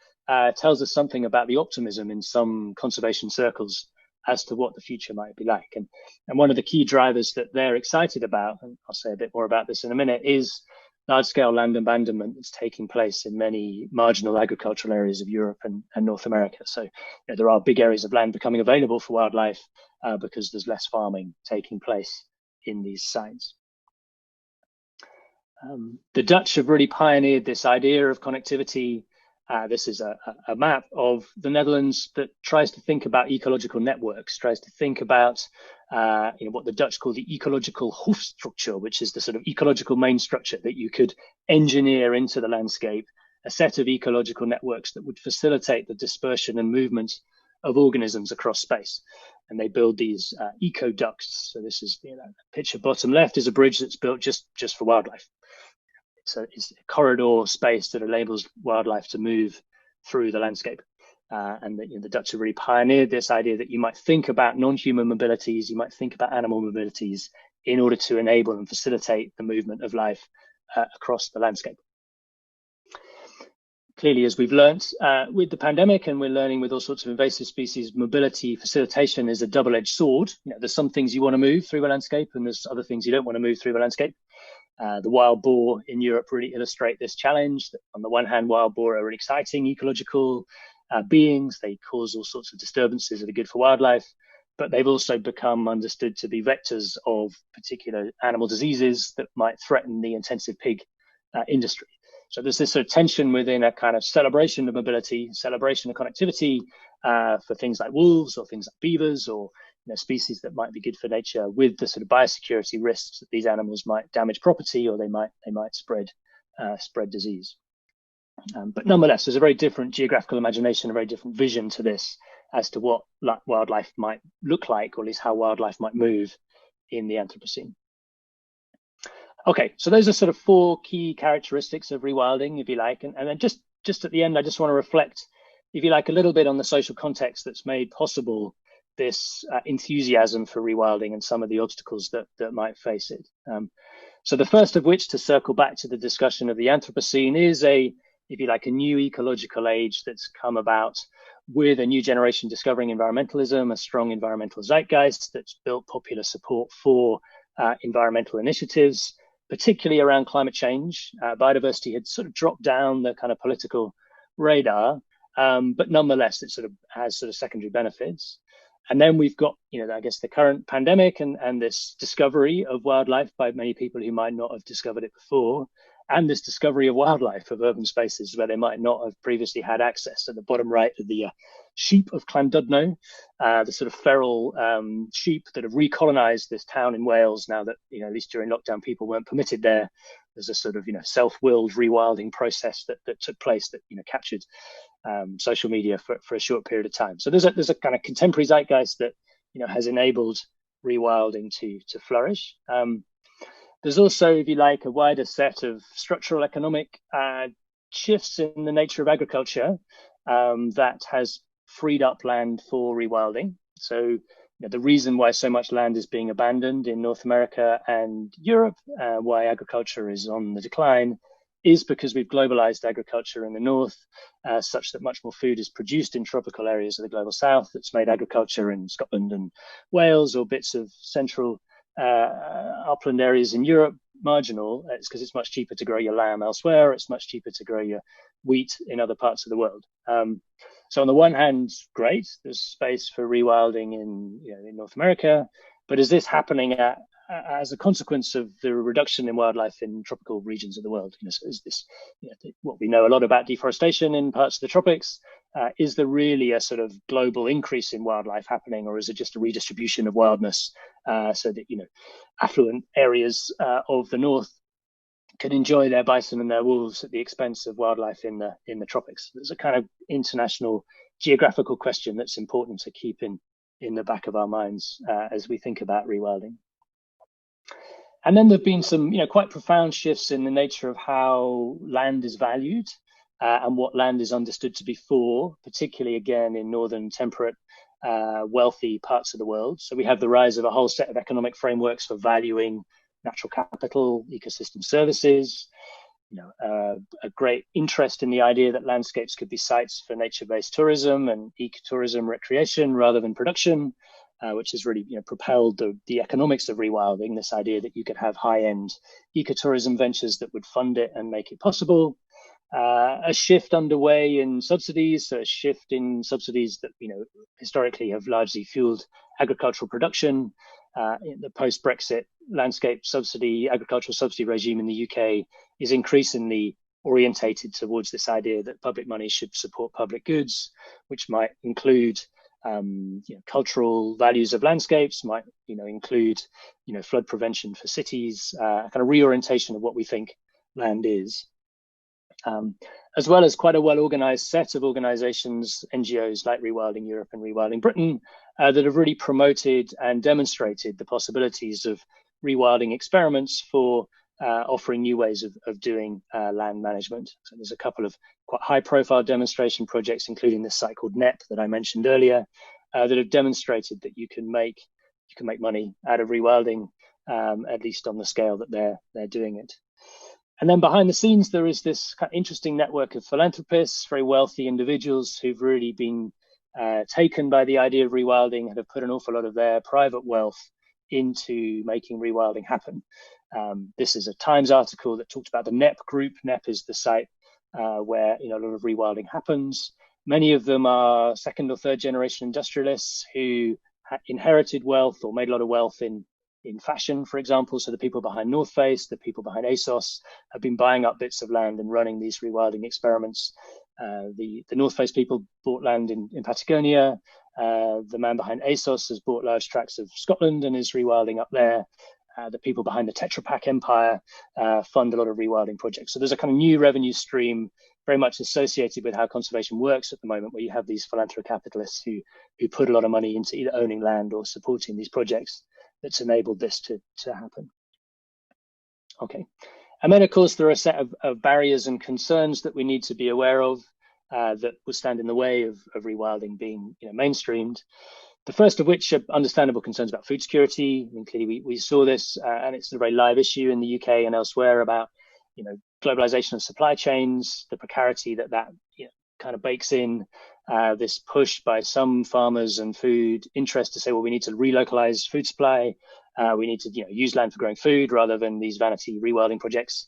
tells us something about the optimism in some conservation circles as to what the future might be like. And one of the key drivers that they're excited about, and I'll say a bit more about this in a minute, is large-scale land abandonment that's taking place in many marginal agricultural areas of Europe and North America. So there are big areas of land becoming available for wildlife because there's less farming taking place in these sites. The Dutch have really pioneered this idea of connectivity. This is a map of the Netherlands that tries to think about ecological networks, tries to think about what the Dutch call the ecological hoofdstructure, which is the sort of ecological main structure that you could engineer into the landscape, a set of ecological networks that would facilitate the dispersion and movement of organisms across space. And they build these eco-ducts. So this is, picture bottom left is a bridge that's built just for wildlife. So it's a corridor space that enables wildlife to move through the landscape. And the Dutch have really pioneered this idea that you might think about non-human mobilities, you might think about animal mobilities in order to enable and facilitate the movement of life across the landscape. Clearly, as we've learned with the pandemic, and we're learning with all sorts of invasive species, mobility facilitation is a double-edged sword. There's some things you want to move through a landscape, and there's other things you don't want to move through a landscape. The wild boar in Europe really illustrate this challenge. On the one hand, wild boar are really exciting ecological beings. They cause all sorts of disturbances that are good for wildlife, but they've also become understood to be vectors of particular animal diseases that might threaten the intensive pig industry. So there's this sort of tension within a kind of celebration of mobility, celebration of connectivity for things like wolves or things like beavers or species that might be good for nature, with the sort of biosecurity risks that these animals might damage property or they might spread disease. But nonetheless, there's a very different geographical imagination, a very different vision to this as to what wildlife might look like, or at least how wildlife might move in the Anthropocene. Okay, so those are sort of 4 key characteristics of rewilding, if you like. And then just at the end, I just want to reflect, if you like, a little bit on the social context that's made possible this enthusiasm for rewilding and some of the obstacles that might face it. So the first of which, to circle back to the discussion of the Anthropocene, is if you like, a new ecological age that's come about with a new generation discovering environmentalism, a strong environmental zeitgeist that's built popular support for environmental initiatives, particularly around climate change. Biodiversity had sort of dropped down the kind of political radar, but nonetheless, it sort of has sort of secondary benefits. And then we've got, I guess the current pandemic and this discovery of wildlife by many people who might not have discovered it before, and this discovery of wildlife, of urban spaces where they might not have previously had access. At the bottom right of the sheep of Llandudno, the sort of feral sheep that have recolonized this town in Wales now that, at least during lockdown, people weren't permitted there. There's a sort of, self-willed rewilding process that took place that, captured social media for a short period of time. So there's a kind of contemporary zeitgeist that, has enabled rewilding to flourish. There's also, if you like, a wider set of structural economic shifts in the nature of agriculture that has freed up land for rewilding. So the reason why so much land is being abandoned in North America and Europe, why agriculture is on the decline, is because we've globalized agriculture in the north, such that much more food is produced in tropical areas of the global south. That's made agriculture in Scotland and Wales or bits of central upland areas in Europe marginal. It's because it's much cheaper to grow your lamb elsewhere. It's much cheaper to grow your wheat in other parts of the world. So on the one hand, great, there's space for rewilding in North America, but is this happening as a consequence of the reduction in wildlife in tropical regions of the world? So is this what we know a lot about deforestation in parts of the tropics? Is there really a sort of global increase in wildlife happening, or is it just a redistribution of wildness so that affluent areas of the north can enjoy their bison and their wolves at the expense of wildlife in the tropics? There's a kind of international geographical question that's important to keep in the back of our minds as we think about rewilding. And then there've been some quite profound shifts in the nature of how land is valued and what land is understood to be for, particularly again in northern temperate wealthy parts of the world. So we have the rise of a whole set of economic frameworks for valuing natural capital, ecosystem services, a great interest in the idea that landscapes could be sites for nature-based tourism and ecotourism recreation rather than production, which has really propelled the economics of rewilding, this idea that you could have high-end ecotourism ventures that would fund it and make it possible. A shift underway in subsidies, so a shift in subsidies that historically have largely fueled agricultural production. The post-Brexit landscape subsidy, agricultural subsidy regime in the UK is increasingly orientated towards this idea that public money should support public goods, which might include cultural values of landscapes, might include flood prevention for cities, a kind of reorientation of what we think land is. As well as quite a well-organized set of organizations, NGOs like Rewilding Europe and Rewilding Britain, that have really promoted and demonstrated the possibilities of rewilding experiments for offering new ways of doing land management. So there's a couple of quite high-profile demonstration projects, including this site called NEP that I mentioned earlier, that have demonstrated that you can make money out of rewilding, at least on the scale that they're doing it. And then behind the scenes, there is this kind of interesting network of philanthropists, very wealthy individuals who've really been taken by the idea of rewilding and have put an awful lot of their private wealth into making rewilding happen. This is a Times article that talked about the NEP group. NEP is the site where a lot of rewilding happens. Many of them are second or third generation industrialists who inherited wealth or made a lot of wealth in fashion, for example. So the people behind North Face, the people behind ASOS have been buying up bits of land and running these rewilding experiments. The North Face people bought land in Patagonia. The man behind ASOS has bought large tracts of Scotland and is rewilding up there. The people behind the Tetra Pak empire fund a lot of rewilding projects. So there's a kind of new revenue stream very much associated with how conservation works at the moment, where you have these philanthrocapitalists who put a lot of money into either owning land or supporting these projects that's enabled this to happen. Okay. And then, of course, there are a set of barriers and concerns that we need to be aware of that will stand in the way of rewilding being mainstreamed. The first of which are understandable concerns about food security. I mean, clearly we saw this, and it's a very live issue in the UK and elsewhere about, globalization of supply chains, the precarity that kind of bakes in, this push by some farmers and food interests to say, well, we need to relocalize food supply. We need to use land for growing food rather than these vanity rewilding projects.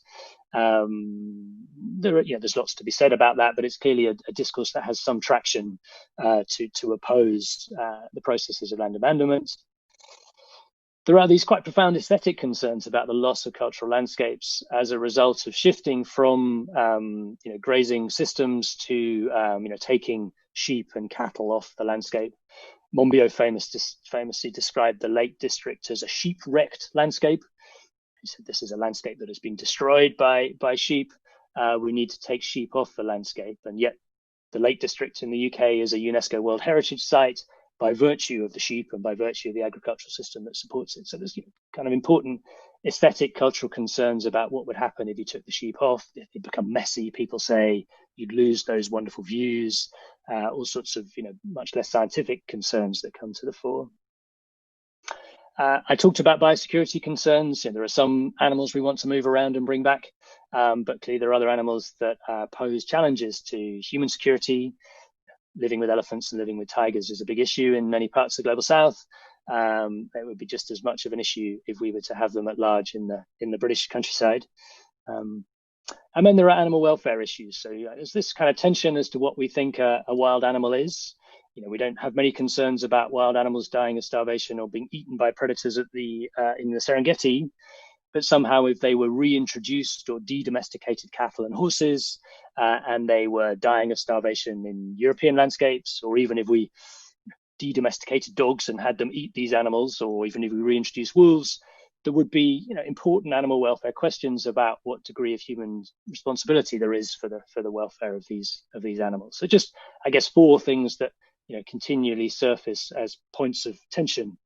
There's lots to be said about that, but it's clearly a discourse that has some traction to oppose the processes of land abandonment. There are these quite profound aesthetic concerns about the loss of cultural landscapes as a result of shifting from grazing systems to taking sheep and cattle off the landscape. Monbiot famously described the Lake District as a sheep-wrecked landscape. He said this is a landscape that has been destroyed by sheep. We need to take sheep off the landscape, and yet the Lake District in the UK is a UNESCO World Heritage Site by virtue of the sheep and by virtue of the agricultural system that supports it. So there's kind of important aesthetic cultural concerns about what would happen if you took the sheep off. It'd become messy, people say. You'd lose those wonderful views, all sorts of much less scientific concerns that come to the fore. I talked about biosecurity concerns. There are some animals we want to move around and bring back, but clearly there are other animals that pose challenges to human security. Living with elephants and living with tigers is a big issue in many parts of the global south. It would be just as much of an issue if we were to have them at large in the British countryside. And then there are animal welfare issues. So there's this kind of tension as to what we think a wild animal is. We don't have many concerns about wild animals dying of starvation or being eaten by predators in the Serengeti. But somehow if they were reintroduced or de-domesticated cattle and horses, and they were dying of starvation in European landscapes, or even if we de-domesticated dogs and had them eat these animals, or even if we reintroduced wolves, there would be important animal welfare questions about what degree of human responsibility there is for the welfare of these animals. So just, I guess, four things that continually surface as points of tension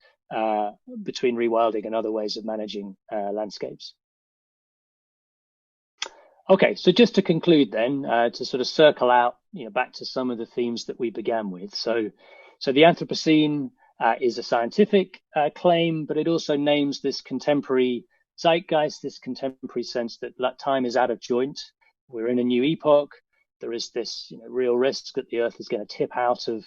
between rewilding and other ways of managing landscapes. Okay, so just to conclude then, to sort of circle out, back to some of the themes that we began with. So the Anthropocene is a scientific claim, but it also names this contemporary zeitgeist, this contemporary sense that time is out of joint. We're in a new epoch. There is this real risk that the Earth is going to tip out of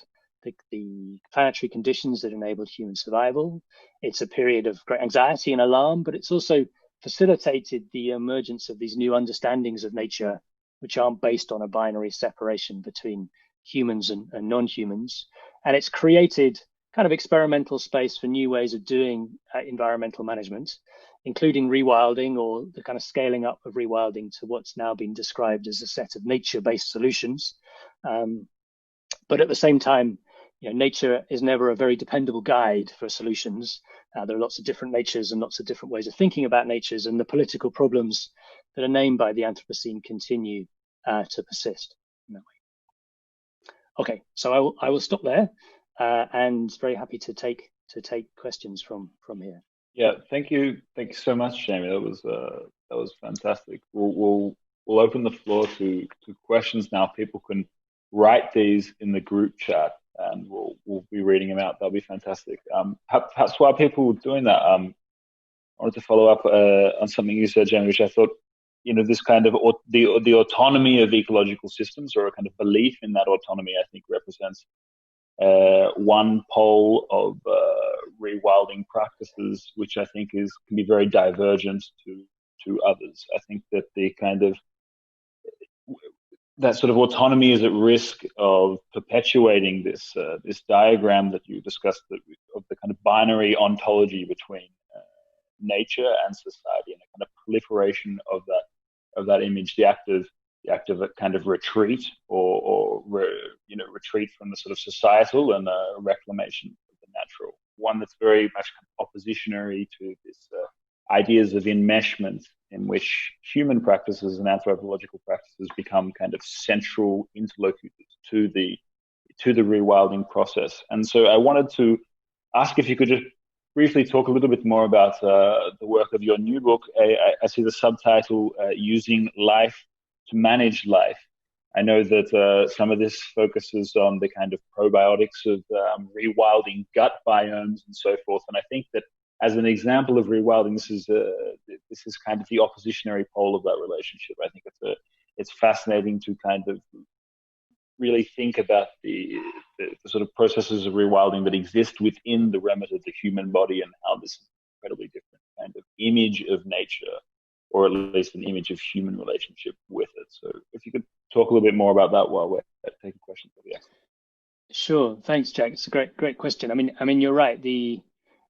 the planetary conditions that enabled human survival. It's a period of great anxiety and alarm, but it's also facilitated the emergence of these new understandings of nature, which aren't based on a binary separation between humans and non-humans. And it's created kind of experimental space for new ways of doing environmental management, including rewilding, or the kind of scaling up of rewilding to what's now been described as a set of nature-based solutions. But at the same time, nature is never a very dependable guide for solutions. There are lots of different natures and lots of different ways of thinking about natures, and the political problems that are named by the Anthropocene continue to persist in that way. Okay, so I will stop there, and very happy to take questions from here. Yeah, thank you so much, Jamie. That was fantastic. We'll open the floor to questions now. People can write these in the group chat, and we'll be reading them out. That'll be fantastic. Perhaps while people are doing that, I wanted to follow up on something you said, Jamie, which I thought, this kind of the autonomy of ecological systems, or a kind of belief in that autonomy, I think represents one pole of rewilding practices, which I think can be very divergent to others. I think that the kind of that sort of autonomy is at risk of perpetuating this diagram that you discussed, of the kind of binary ontology between nature and society, and a kind of proliferation of that image, the act of a kind of retreat, or retreat from the sort of societal, and reclamation of the natural. One that's very much oppositionary to this ideas of enmeshment, in which human practices and anthropological practices become kind of central interlocutors to the rewilding process. And so I wanted to ask if you could just briefly talk a little bit more about the work of your new book. I see the subtitle, Using Life to Manage Life. I know that some of this focuses on the kind of probiotics of rewilding gut biomes and so forth. And I think that as an example of rewilding, this is kind of the oppositionary pole of that relationship. I think it's fascinating to kind of really think about the sort of processes of rewilding that exist within the remit of the human body, and how this incredibly different kind of image of nature, or at least an image of human relationship with it. So if you could talk a little bit more about that while we're taking questions. Sure. Thanks, Jack. It's a great question. I mean, you're right. The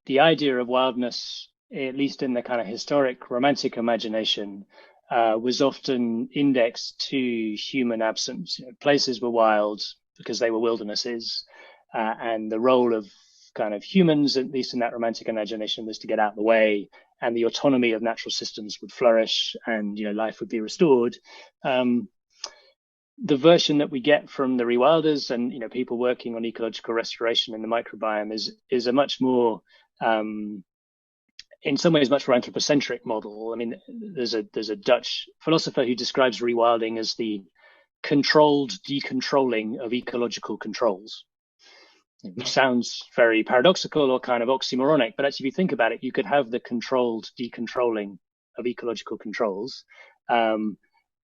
idea of wildness, at least in the kind of historic romantic imagination, was often indexed to human absence. Places were wild because they were wildernesses, and the role of kind of humans, at least in that romantic imagination, was to get out of the way, and the autonomy of natural systems would flourish, and life would be restored. The version that we get from the rewilders and people working on ecological restoration in the microbiome is a much more in some ways much more anthropocentric model. I mean, there's a Dutch philosopher who describes rewilding as the controlled decontrolling of ecological controls, which sounds very paradoxical or kind of oxymoronic, but actually if you think about it, you could have the controlled decontrolling of ecological controls.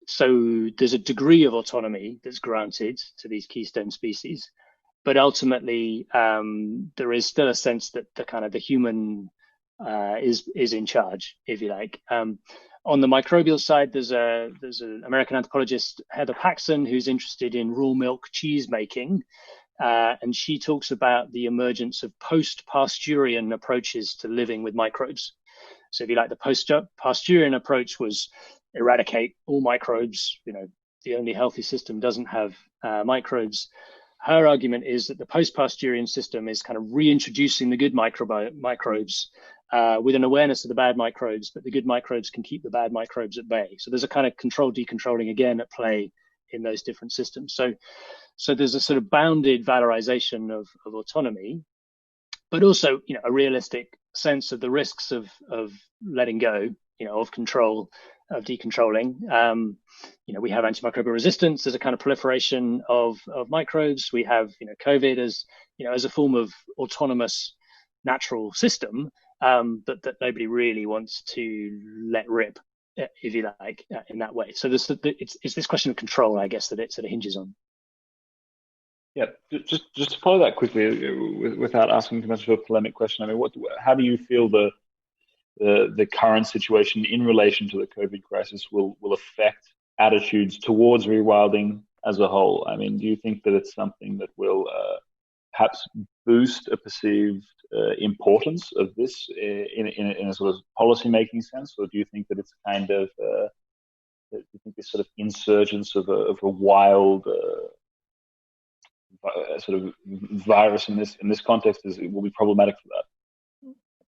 So there's a degree of autonomy that's granted to these keystone species, but ultimately there is still a sense that the human is in charge, if you like. On the microbial side, there's an American anthropologist, Heather Paxson, who's interested in raw milk cheese making, and she talks about the emergence of post-Pasteurian approaches to living with microbes. So if you like, the post-Pasteurian approach was eradicate all microbes. The only healthy system doesn't have microbes. Her argument is that the post-Pasteurian system is kind of reintroducing the good microbes with an awareness of the bad microbes, but the good microbes can keep the bad microbes at bay. So there's a kind of control decontrolling again at play in those different systems. So there's a sort of bounded valorization of autonomy, but also a realistic sense of the risks of letting go, of control, of decontrolling. We have antimicrobial resistance. There's a kind of proliferation of microbes. We have COVID as as a form of autonomous natural system, but that nobody really wants to let rip, if you like, in that way. So it's this question of control, I guess, that it sort of hinges on. Yeah, just to follow that quickly, without asking too much of a polemic question. I mean, how do you feel the current situation in relation to the COVID crisis will affect attitudes towards rewilding as a whole? I mean, do you think that it's something that will perhaps boost a perceived importance of this in a sort of policy-making sense, or do you think that it's kind of do you think this sort of insurgence of a wild sort of virus in this context will be problematic for that?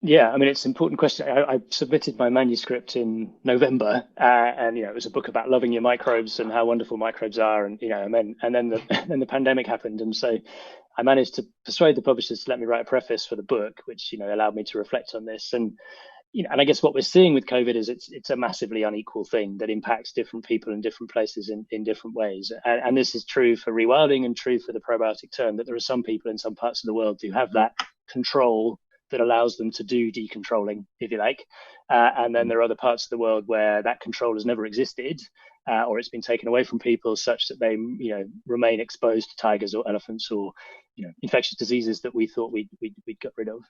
Yeah, I mean, it's an important question. I submitted my manuscript in November, and it was a book about loving your microbes and how wonderful microbes are, and then the pandemic happened, and so I managed to persuade the publishers to let me write a preface for the book, which allowed me to reflect on this. And and I guess what we're seeing with COVID is it's a massively unequal thing that impacts different people in different places in different ways. And this is true for rewilding and true for the probiotic term, that there are some people in some parts of the world who have that control that allows them to do decontrolling, if you like. And then there are other parts of the world where that control has never existed, or it's been taken away from people such that they, remain exposed to tigers or elephants or, infectious diseases that we thought we'd got rid of.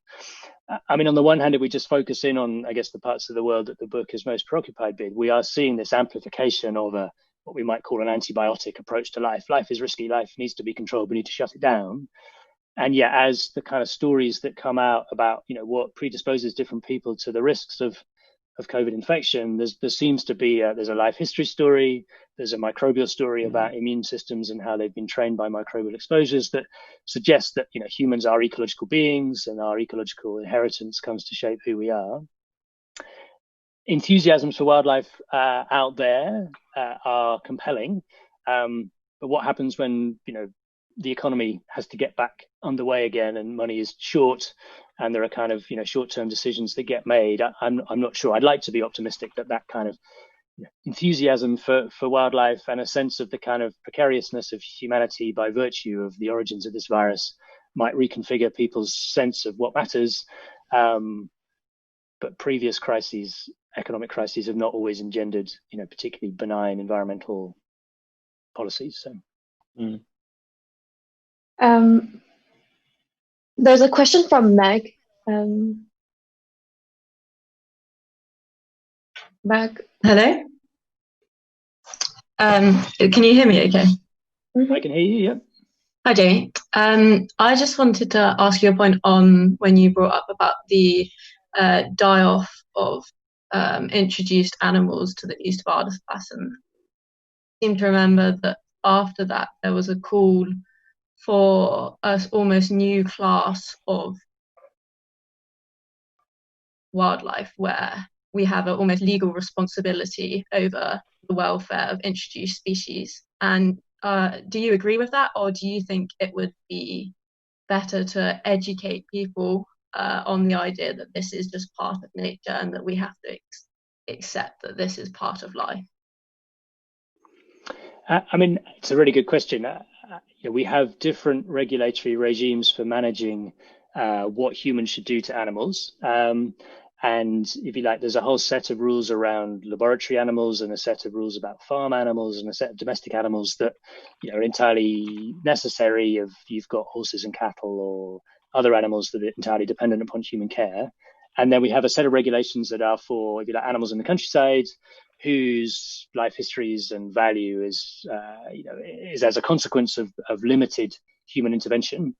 I mean, on the one hand, if we just focus in on, I guess, the parts of the world that the book is most preoccupied with, we are seeing this amplification of what we might call an antibiotic approach to life. Life is risky. Life needs to be controlled. We need to shut it down. And yet, as the kind of stories that come out about, what predisposes different people to the risks of COVID infection, there seems to be there's a life history story, there's a microbial story about immune systems and how they've been trained by microbial exposures that suggests that humans are ecological beings and our ecological inheritance comes to shape who we are. Enthusiasms for wildlife out there are compelling, but what happens when the economy has to get back underway again and money is short and there are kind of short-term decisions that get made? I'm not sure. I'd like to be optimistic that kind of enthusiasm for wildlife and a sense of the kind of precariousness of humanity by virtue of the origins of this virus might reconfigure people's sense of what matters. But previous crises, economic crises, have not always engendered, particularly benign environmental policies. So, there's a question from Meg. Meg. Hello. Can you hear me okay? I can hear you, yeah. Hi, Jamie. I just wanted to ask you a point on when you brought up about the die-off of introduced animals to the east of Arderslassen. I seem to remember that after that there was a call for an almost new class of wildlife where we have an almost legal responsibility over the welfare of introduced species. And do you agree with that, or do you think it would be better to educate people on the idea that this is just part of nature and that we have to accept that this is part of life? I mean, it's a really good question. We have different regulatory regimes for managing what humans should do to animals. And if you like, there's a whole set of rules around laboratory animals and a set of rules about farm animals and a set of domestic animals that are entirely necessary if you've got horses and cattle or other animals that are entirely dependent upon human care. And then we have a set of regulations that are for, if you like, animals in the countryside, whose life histories and value is as a consequence of limited human intervention.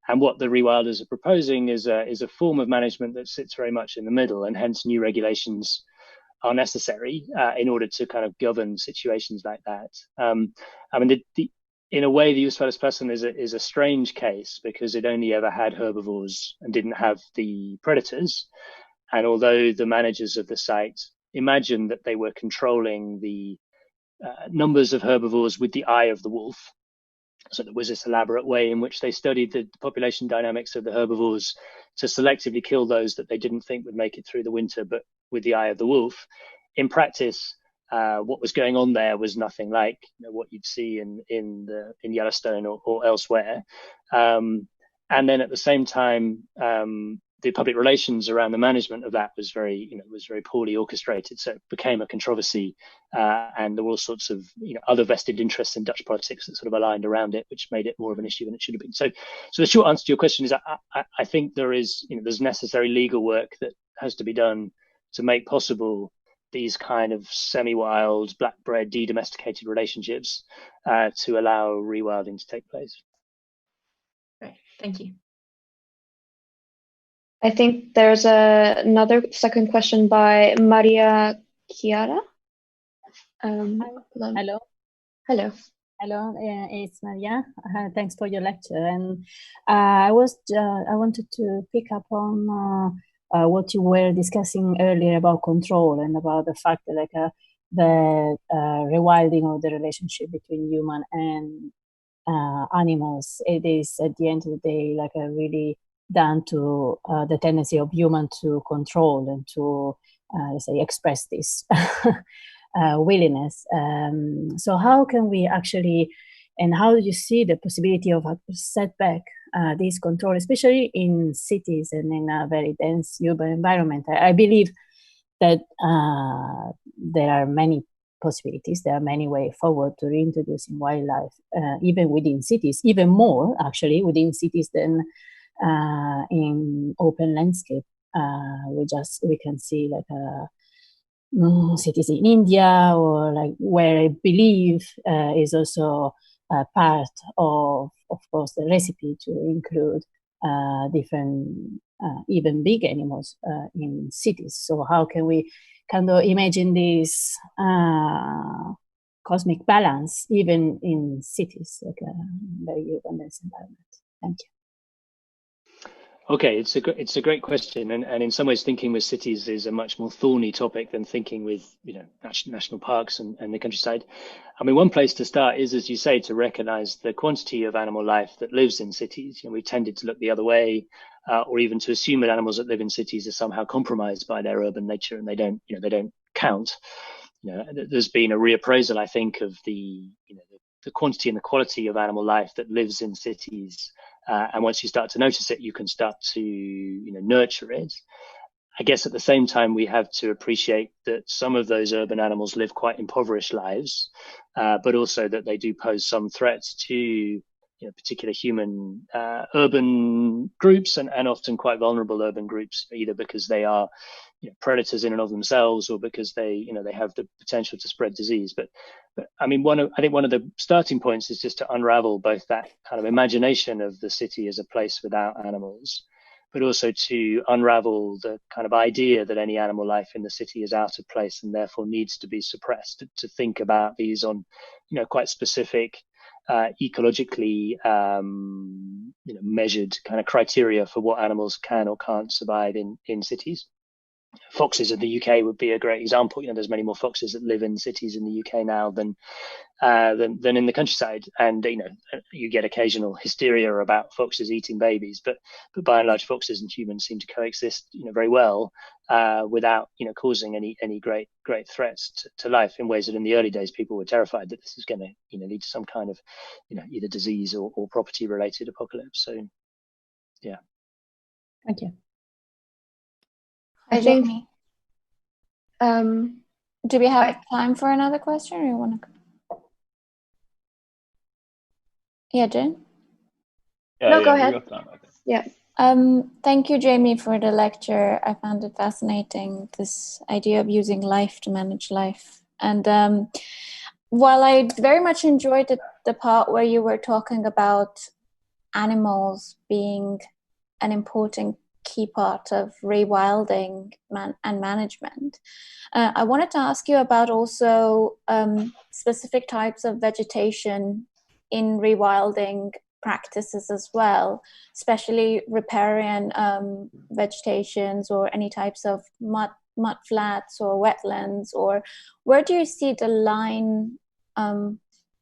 And what the rewilders are proposing is a form of management that sits very much in the middle, and hence new regulations are necessary in order to kind of govern situations like that. I mean, in a way, the Untitled is a strange case because it only ever had herbivores and didn't have the predators. And although the managers of the site imagined that they were controlling the numbers of herbivores with the eye of the wolf, so there was this elaborate way in which they studied the population dynamics of the herbivores to selectively kill those that they didn't think would make it through the winter, but with the eye of the wolf. In practice, what was going on there was nothing like what you'd see in Yellowstone or elsewhere. And then at the same time, the public relations around the management of that was very poorly orchestrated. So it became a controversy, and there were all sorts of other vested interests in Dutch politics that sort of aligned around it, which made it more of an issue than it should have been. So the short answer to your question is I think there's necessary legal work that has to be done to make possible these kind of semi-wild, black-bred, de-domesticated relationships to allow rewilding to take place. Great, thank you. I think there's another second question by Maria Chiara. Hello. Hello. Hello, it's Maria. Thanks for your lecture. And I wanted to pick up on what you were discussing earlier about control and about the fact that the rewilding of the relationship between human and animals, it is at the end of the day really down to the tendency of human to control and to let's say express this willingness. So how can we actually, and how do you see the possibility of a setback this control, especially in cities and in a very dense urban environment? I believe that there are many possibilities. There are many ways forward to reintroducing wildlife, even within cities, even more actually within cities than in open landscape. We can see cities in India, or where I believe is also part of course, the recipe to include different, even big animals in cities. So how can we kind of imagine this cosmic balance even in cities, like a very urban dense environment? Thank you. Okay, it's a great question, and in some ways, thinking with cities is a much more thorny topic than thinking with national parks and the countryside. I mean, one place to start is, as you say, to recognise the quantity of animal life that lives in cities. We tended to look the other way, or even to assume that animals that live in cities are somehow compromised by their urban nature and they don't count. there's been a reappraisal, I think, of the quantity and the quality of animal life that lives in cities. And once you start to notice it, you can start to, nurture it. I guess at the same time, we have to appreciate that some of those urban animals live quite impoverished lives, but also that they do pose some threats to particular human urban groups and often quite vulnerable urban groups, either because they are predators in and of themselves or because they have the potential to spread disease. But I mean, I think one of the starting points is just to unravel both that kind of imagination of the city as a place without animals, but also to unravel the kind of idea that any animal life in the city is out of place and therefore needs to be suppressed, to think about these on quite specific ecologically measured kind of criteria for what animals can or can't survive in cities. Foxes in the UK would be a great example. There's many more foxes that live in cities in the UK now than in the countryside, and you get occasional hysteria about foxes eating babies, but by and large, foxes and humans seem to coexist very well without causing any great threats to life, in ways that in the early days people were terrified that this is going to lead to some kind of either disease or property related apocalypse. So yeah. Thank you. I think do we have time for another question, or you want to? Yeah, Jen? No, go ahead. Yeah. Thank you, Jamie, for the lecture. I found it fascinating, this idea of using life to manage life. And while I very much enjoyed the part where you were talking about animals being an important key part of rewilding and management, I wanted to ask you about also specific types of vegetation in rewilding practices as well, especially riparian vegetations or any types of mud flats or wetlands, or where do you see the line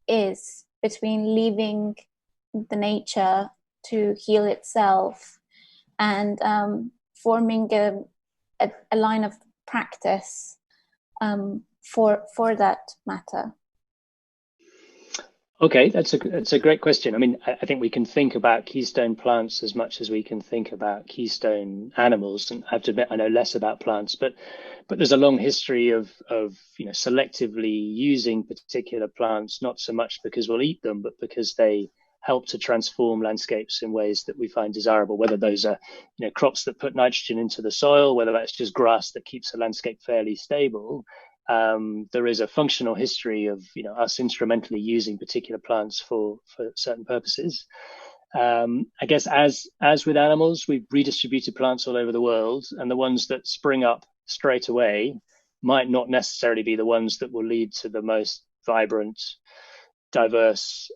is between leaving the nature to heal itself and forming a line of practice for that matter? Okay, that's a great question. I mean, I think we can think about keystone plants as much as we can think about keystone animals. And I have to admit, I know less about plants, but there's a long history of selectively using particular plants, not so much because we'll eat them, but because they help to transform landscapes in ways that we find desirable, whether those are crops that put nitrogen into the soil, whether that's just grass that keeps the landscape fairly stable. There is a functional history of us instrumentally using particular plants for certain purposes. I guess as with animals, we've redistributed plants all over the world, and the ones that spring up straight away might not necessarily be the ones that will lead to the most vibrant, diverse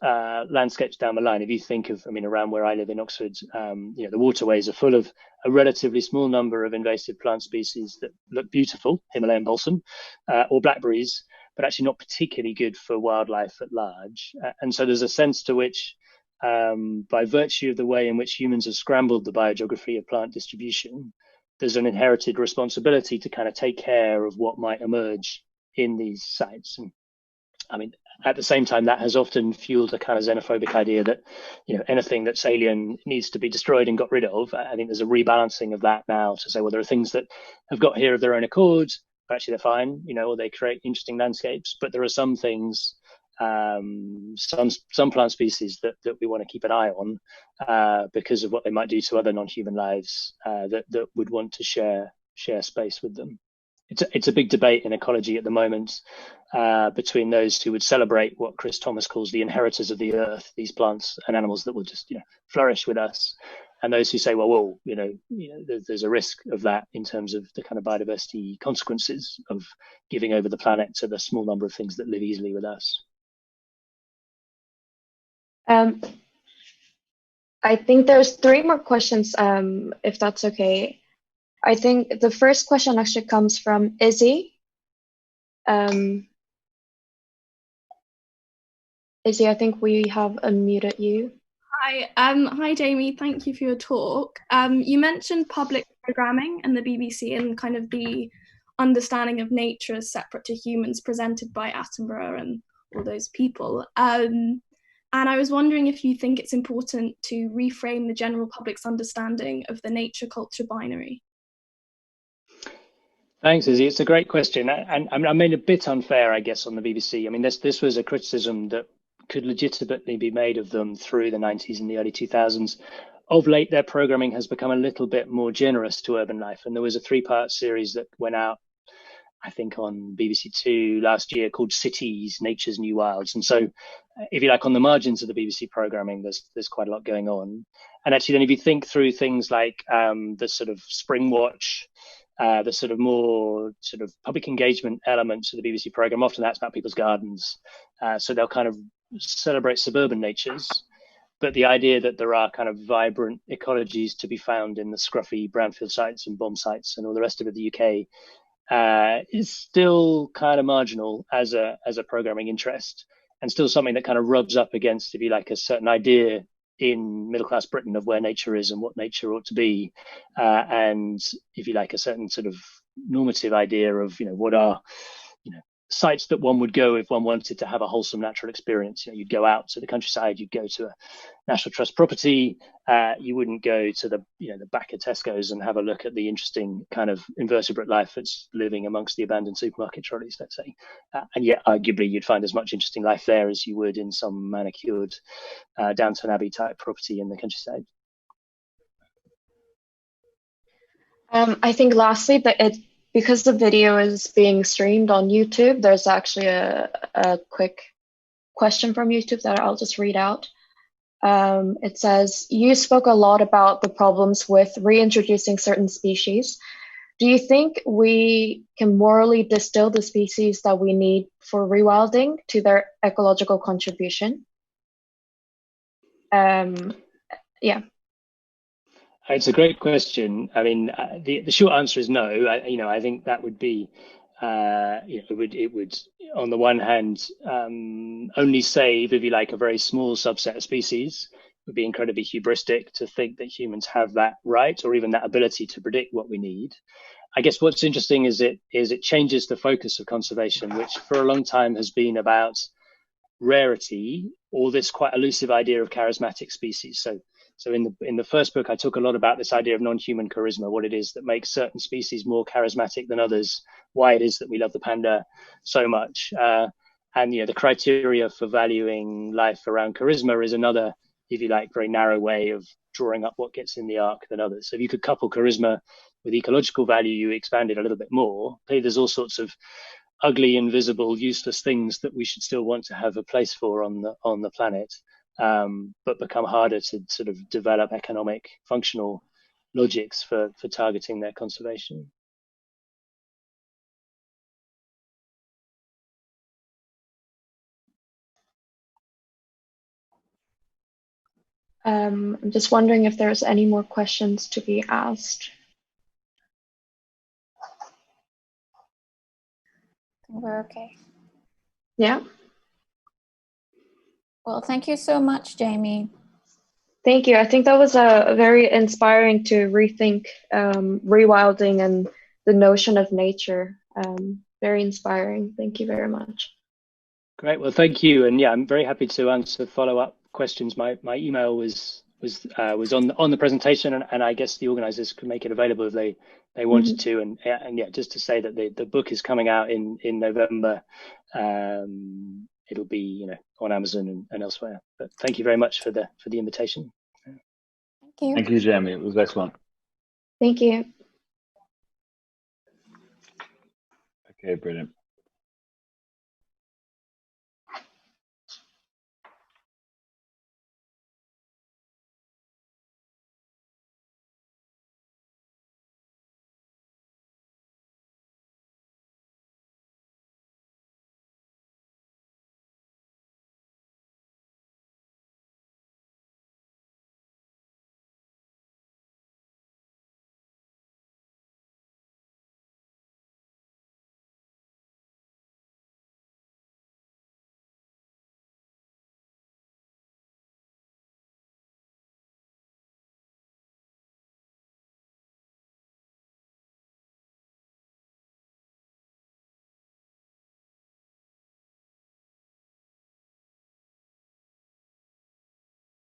landscapes down the line. If you think of, around where I live in Oxford, the waterways are full of a relatively small number of invasive plant species that look beautiful, Himalayan balsam or blackberries, but actually not particularly good for wildlife at large. And so there's a sense to which, by virtue of the way in which humans have scrambled the biogeography of plant distribution, there's an inherited responsibility to kind of take care of what might emerge in these sites. And at the same time, that has often fueled a kind of xenophobic idea that, anything that's alien needs to be destroyed and got rid of. I think there's a rebalancing of that now to say, well, there are things that have got here of their own accord, but actually they're fine, or they create interesting landscapes. But there are some things, some plant species that we want to keep an eye on because of what they might do to other non-human lives that would want to share space with them. It's a big debate in ecology at the moment between those who would celebrate what Chris Thomas calls the inheritors of the earth, these plants and animals that will just flourish with us, and those who say, well, there's a risk of that in terms of the kind of biodiversity consequences of giving over the planet to the small number of things that live easily with us. I think there's 3 more questions, if that's okay. I think the first question actually comes from Izzy. Izzy, I think we have unmuted you. Hi, hi Jamie. Thank you for your talk. You mentioned public programming and the BBC and kind of the understanding of nature as separate to humans presented by Attenborough and all those people. And I was wondering if you think it's important to reframe the general public's understanding of the nature-culture binary. Thanks, Izzy. It's a great question. And I mean, a bit unfair, I guess, on the BBC. I mean, this was a criticism that could legitimately be made of them through the 90s and the early 2000s. Of late, their programming has become a little bit more generous to urban life. And there was a 3-part series that went out, I think, on BBC Two last year called Cities, Nature's New Wilds. And so, if you like, on the margins of the BBC programming, there's quite a lot going on. And actually, then if you think through things like the sort of Spring Watch, the sort of more sort of public engagement elements of the BBC program, often that's about people's gardens. So they'll kind of celebrate suburban natures. But the idea that there are kind of vibrant ecologies to be found in the scruffy brownfield sites and bomb sites and all the rest of it, the UK, is still kind of marginal as a programming interest, and still something that kind of rubs up against, if you like, a certain idea in middle class Britain of where nature is and what nature ought to be, and if you like, a certain sort of normative idea of, you know, what are, you know, sites that one would go if one wanted to have a wholesome natural experience. You know, you'd go out to the countryside, you'd go to a National Trust property, you wouldn't go to the, you know, the back of Tesco's and have a look at the interesting kind of invertebrate life that's living amongst the abandoned supermarket trolleys, let's say. And yet, arguably, you'd find as much interesting life there as you would in some manicured Downton Abbey type property in the countryside. I think lastly that because the video is being streamed on YouTube, there's actually a quick question from YouTube that I'll just read out. It says, you spoke a lot about the problems with reintroducing certain species. Do you think we can morally distill the species that we need for rewilding to their ecological contribution? Yeah. It's a great question. I mean, the short answer is no. I think that would be, it would on the one hand only save, if you like, a very small subset of species. It would be incredibly hubristic to think that humans have that right or even that ability to predict what we need. I guess what's interesting is it changes the focus of conservation, which for a long time has been about rarity or this quite elusive idea of charismatic species. So in the first book, I talk a lot about this idea of non-human charisma, what it is that makes certain species more charismatic than others, why it is that we love the panda so much. And, you know, the criteria for valuing life around charisma is another, if you like, very narrow way of drawing up what gets in the arc than others. So if you could couple charisma with ecological value, you expand it a little bit more. There's all sorts of ugly, invisible, useless things that we should still want to have a place for on the planet. But become harder to sort of develop economic functional logics for targeting their conservation. I'm just wondering if there's any more questions to be asked. I think we're okay. Yeah. Well, thank you so much, Jamie. Thank you. I think that was very inspiring to rethink rewilding and the notion of nature. Very inspiring. Thank you very much. Great. Well, thank you. And yeah, I'm very happy to answer follow-up questions. My email was on the presentation, and I guess the organizers could make it available if they wanted to. And yeah, just to say that the book is coming out in November. It'll be, you know, on Amazon and elsewhere. But thank you very much for the invitation. Thank you. Thank you, Jamie. It was excellent. Thank you. Okay, brilliant.